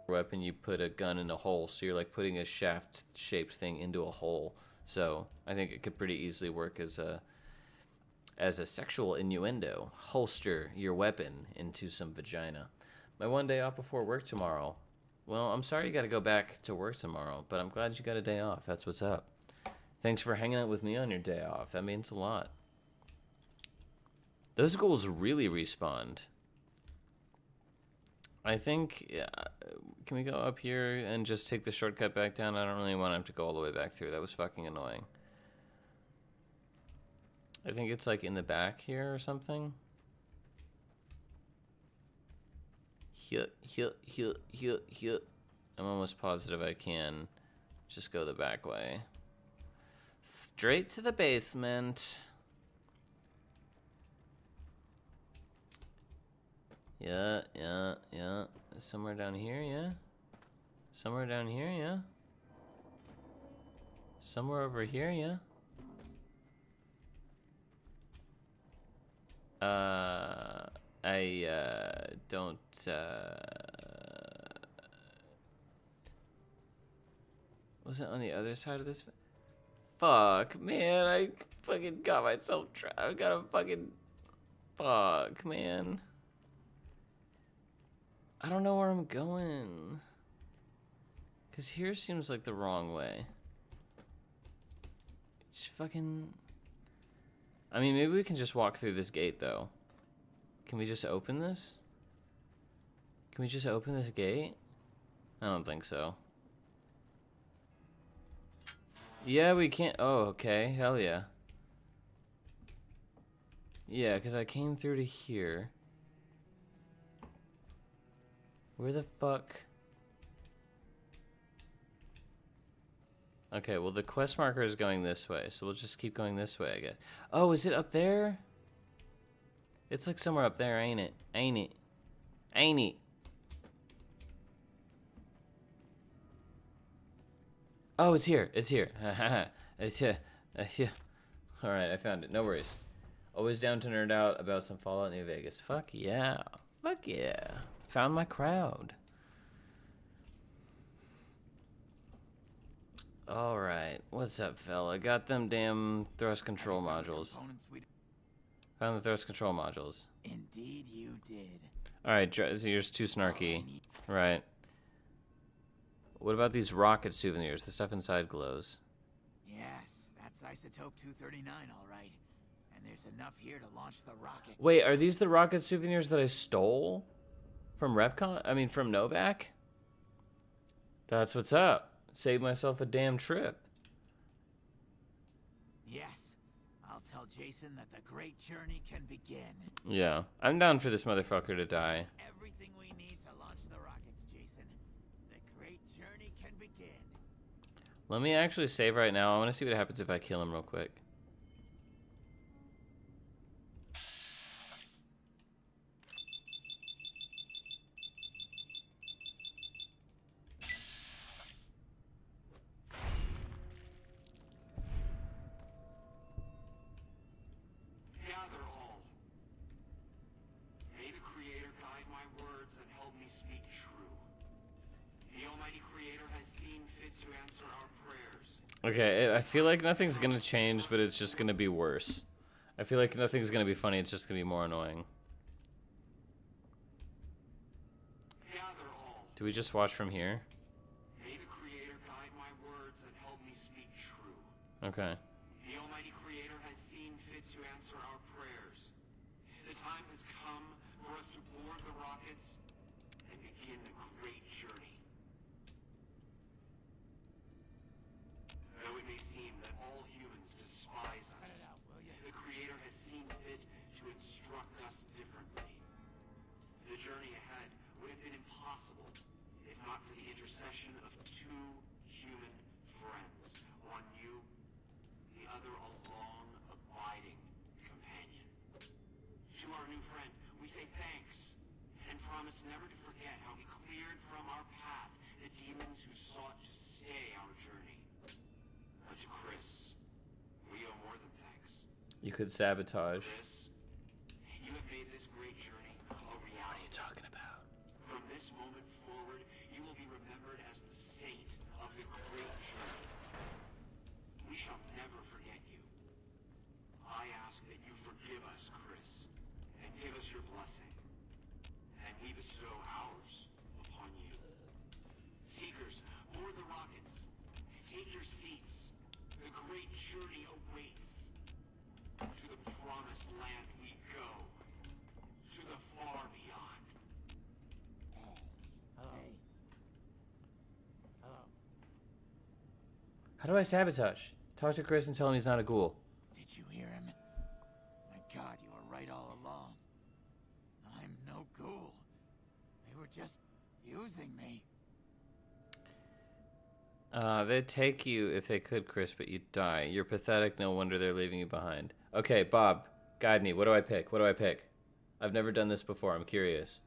weapon. You put a gun in a hole, so you're like putting a shaft shaped thing into a hole. So I think it could pretty easily work as a sexual innuendo. Holster your weapon into some vagina. My one day off before work tomorrow. Well, I'm sorry you got to go back to work tomorrow, but I'm glad you got a day off. That's what's up. Thanks for hanging out with me on your day off. That means a lot. Those goals really respawned. I think, yeah, can we go up here and just take the shortcut back down? I don't really want him to go all the way back through. That was fucking annoying. I think it's like in the back here or something. Here. I'm almost positive I can just go the back way. Straight to the basement. Yeah. Somewhere down here, yeah. Somewhere down here, yeah. Somewhere over here, yeah. I don't, was it on the other side of this? Fuck, man, I fucking got myself trapped. I got a fucking, fuck, man. I don't know where I'm going. Cause here seems like the wrong way. It's fucking... I mean, maybe we can just walk through this gate, though. Can we just open this? Can we just open this gate? I don't think so. Yeah, we can't. Oh, okay. Hell yeah. Yeah, because I came through to here. Where the fuck? Okay, well, the quest marker is going this way, so we'll just keep going this way, I guess. Oh, is it up there? It's like somewhere up there, ain't it? Ain't it? Ain't it? Oh, it's here. It's here. It's here. Alright, I found it. No worries. Always down to nerd out about some Fallout New Vegas. Fuck yeah. Fuck yeah. Found my crowd. Alright. What's up, fella? Got them damn thrust control modules. Found the thrust control modules. Indeed you did. Alright, yours too snarky. Right. What about these rocket souvenirs? The stuff inside glows. Yes, that's isotope 239, all right. And there's enough here to launch the rockets. Wait, are these the rocket souvenirs that I stole? From Repcon? I mean, from Novak? That's what's up. Saved myself a damn trip. Yes, I'll tell Jason that the great journey can begin. Yeah, I'm down for this motherfucker to die. Everything we need to launch the rockets, Jason. The great journey can begin. Let me actually save right now. I want to see what happens if I kill him real quick. Gather all. May the Creator guide my words and help me speak true. The Almighty Creator has seen fit to answer our prayers. Okay, I feel like nothing's gonna change, but it's just gonna be worse. I feel like nothing's gonna be funny, it's just gonna be more annoying. Gather all. Do we just watch from here? May the Creator guide my words and help me speak true. Okay. The Almighty Creator has seen fit to answer our prayers. The time has come for us to board the rockets and begin the great journey. Though it may seem that all humans despise us, the Creator has seen fit to instruct us differently. The journey ahead would have been impossible if not for the intercession of two human friends. One you, the other a long, abiding companion. To our new friend, we say thanks, and promise never to forget how he cleared from our path the demons who sought to stay our journey. But to Chris, we owe more than thanks. You could sabotage. Chris, you have made this great journey a reality. What are you talking about? From this moment forward, you will be remembered as the saint of the great journey. We shall never forget you. I ask that you forgive us, Chris, and give us your blessing. And we bestow ours upon you. Seekers, board the rockets. Take your seats. The great journey awaits. To the promised land we go. To the far beyond. How do I sabotage? Talk to Chris and tell him he's not a ghoul. Did you hear him? My God, you were right all along. I'm no ghoul. They were just using me. They'd take you if they could, Chris, but you'd die. You're pathetic, no wonder they're leaving you behind. Okay, Bob, guide me. What do I pick? What do I pick? I've never done this before. I'm curious.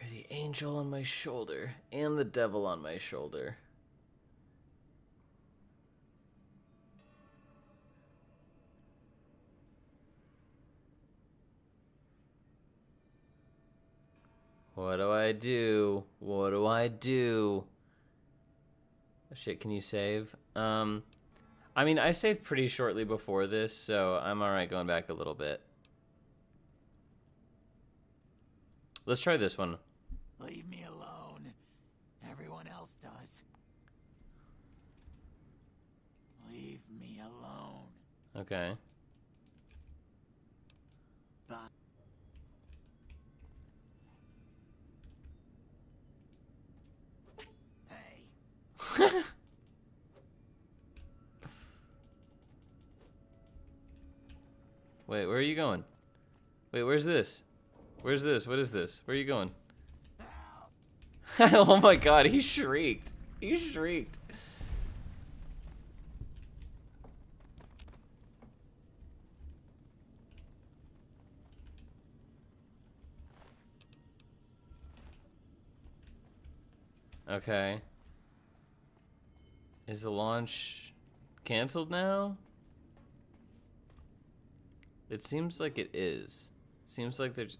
You're the angel on my shoulder and the devil on my shoulder. What do I do? What do I do? Oh, shit, can you save? I mean, I saved pretty shortly before this, so I'm alright going back a little bit. Let's try this one. Leave me alone. Everyone else does. Leave me alone. Okay. Bye. Hey. Wait, where are you going? Wait, where's this? Where's this? What is this? Where are you going? Oh my god, he shrieked. He shrieked. Okay. Is the launch canceled now? It seems like it is. Seems like there's...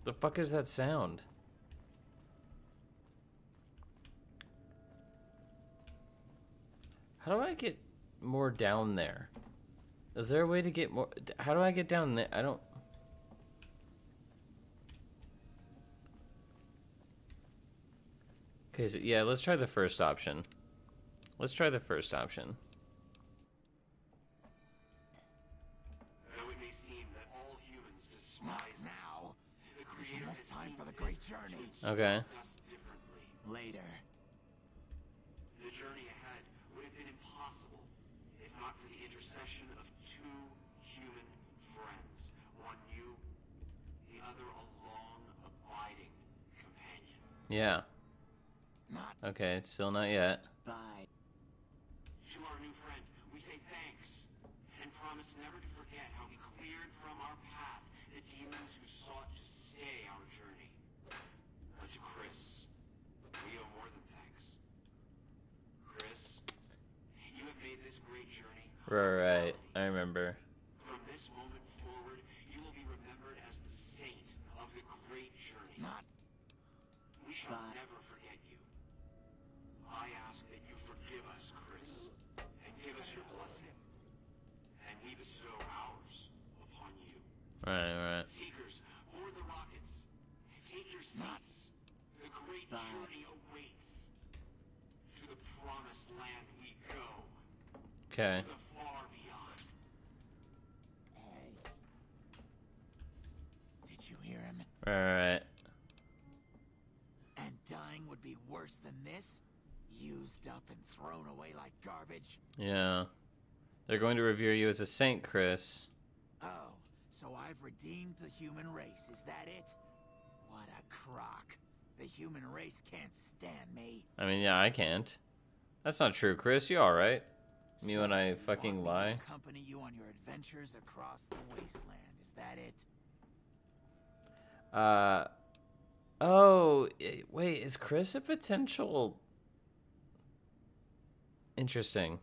The fuck is that sound? How do I get more down there? Is there a way to get more... How do I get down there? I don't... Okay, so yeah, let's try the first option. Let's try the first option. Though it may seem that all humans despise Not us, now. the There's Creator almost has time seen for the fit great to journey. Okay. instruct us differently. Later. The journey ahead would have been impossible if not for the intercession of two human friends. One you, the other a long, abiding companion. Yeah. Not Okay, still not yet. bye. To our new friend, we say thanks, and promise never to forget how he cleared from our path the demons who sought to stay our journey. But to Chris, we owe more than thanks. Chris, you have made this great journey a Right, reality. I remember. From this moment forward, you will be remembered as the saint of the great journey. Not shall never forget you. I ask that you forgive us, Chris, and give us your blessing, and we bestow ours upon you. Right. Seekers, board the rockets. Take your seats. The great journey awaits. To the promised land we go. Okay. To the far beyond. Did you hear him? Alright. And dying would be worse than this? Used up and thrown away like garbage? Yeah. They're going to revere you as a saint, Chris. Oh, so I've redeemed the human race, is that it? What a crock. The human race can't stand me. I mean, yeah, I can't. That's not true, Chris. You alright? Me So when I you fucking want me to lie? accompany you on your adventures across the wasteland, is that it? Oh, wait, is Chris a potential... Interesting.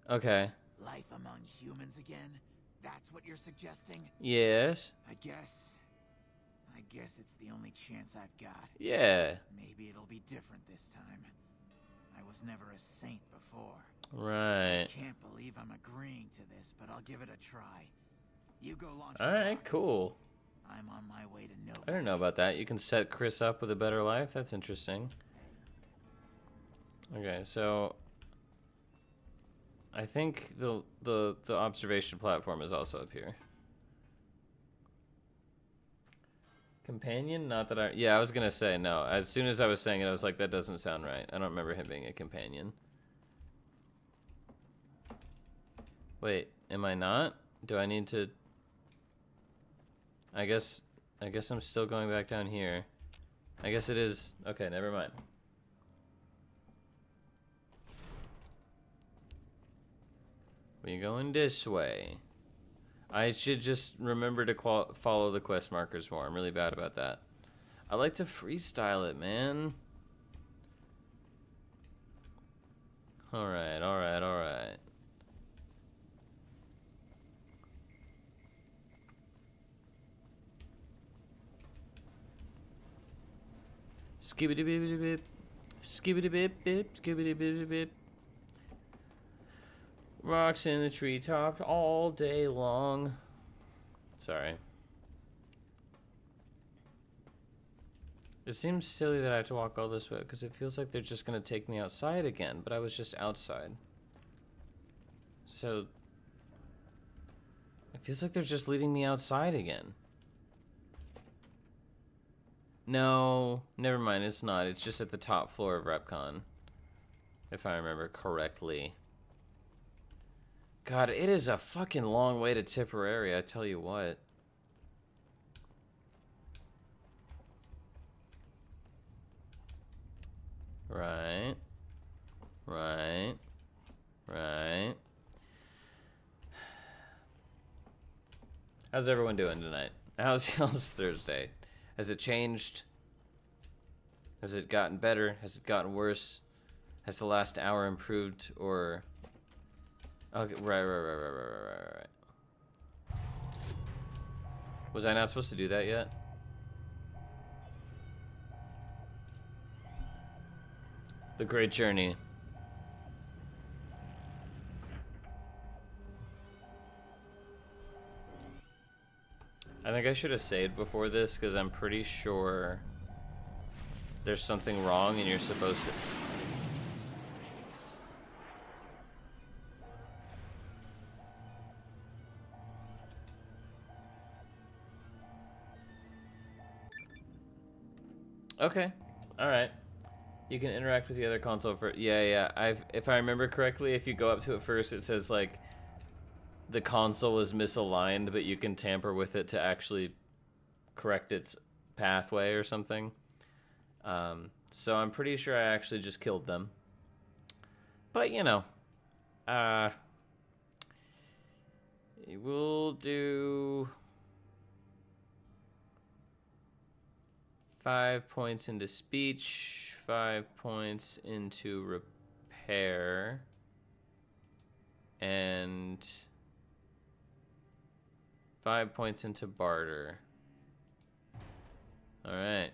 Okay. Life among humans again? That's what you're suggesting? Yes. I guess it's the only chance I've got. Yeah. Maybe it'll be different this time. I was never a saint before. Right. Can't believe I'm agreeing to this, but I'll give it a try. You go launch your Alright, rockets. cool. I'm on my way to Nova. I didn't know about that. You can set Chris up with a better life. That's interesting. Okay, so I think the observation platform is also up here. Companion? Not that I... Yeah, I was gonna say no. As soon as I was saying it, I was like, that doesn't sound right. I don't remember him being a companion. Wait, am I not? Do I need to... I guess I'm still going back down here. I guess it is... Okay, never mind. We going this way. I should just remember to follow the quest markers more. I'm really bad about that. I like to freestyle it, man. Alright. Skibbity bibbity bip. Skibbity bip bip. Skibbity bibbity bip. Rocks in the treetop all day long. Sorry. It seems silly that I have to walk all this way because it feels like they're just going to take me outside again, but I was just outside. So it feels like they're just leading me outside again. No, never mind, it's not. It's just at the top floor of Repcon, if I remember correctly. God, it is a fucking long way to Tipperary, I tell you what. Right. How's everyone doing tonight? How's Thursday? Has it changed? Has it gotten better? Has it gotten worse? Has the last hour improved or... Okay, right. Was I not supposed to do that yet? The Great Journey. I think I should have saved before this because I'm pretty sure there's something wrong and you're supposed to... Okay. Alright. You can interact with the other console for... Yeah. If I remember correctly, if you go up to it first, it says, like, the console is misaligned, but you can tamper with it to actually correct its pathway or something. So I'm pretty sure I actually just killed them. But, you know. We'll do... 5 points into speech, 5 points into repair, and 5 points into barter. Alright.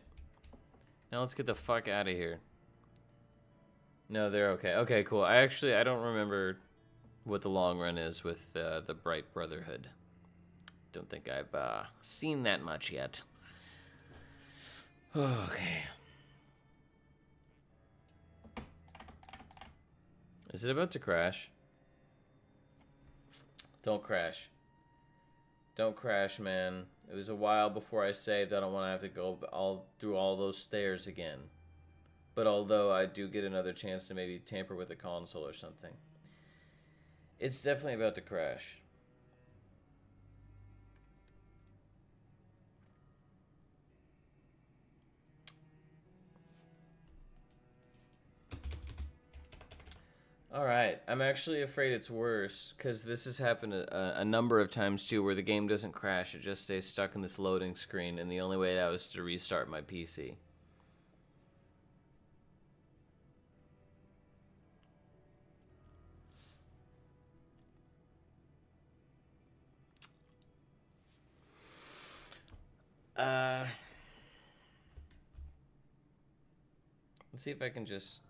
Now let's get the fuck out of here. No, they're okay. Okay, cool. I don't remember what the long run is with the Bright Brotherhood. Don't think I've seen that much yet. Okay. Is it about to crash? Don't crash. Don't crash, man. It was a while before I saved. I don't want to have to go through all those stairs again. But although I do get another chance to maybe tamper with the console or something. It's definitely about to crash. Alright, I'm actually afraid it's worse, because this has happened a number of times too, where the game doesn't crash, it just stays stuck in this loading screen, and the only way out is to restart my PC. Let's see if I can just...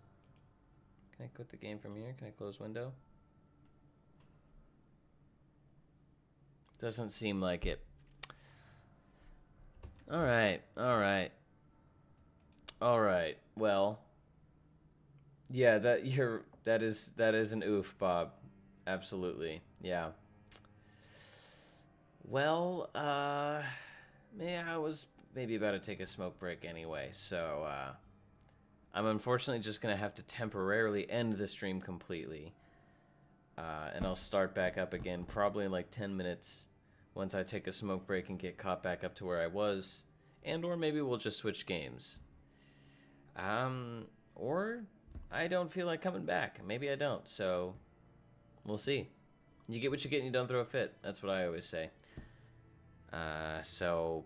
Can I quit the game from here? Can I close window? Doesn't seem like it. Alright, alright. Alright, well. Yeah, that is an oof, Bob. Absolutely. Yeah. Well, I was maybe about to take a smoke break anyway, so I'm unfortunately just gonna have to temporarily end the stream completely. And I'll start back up again probably in like 10 minutes once I take a smoke break and get caught back up to where I was. And or maybe we'll just switch games. Or I don't feel like coming back. Maybe I don't, so we'll see. You get what you get and you don't throw a fit. That's what I always say. So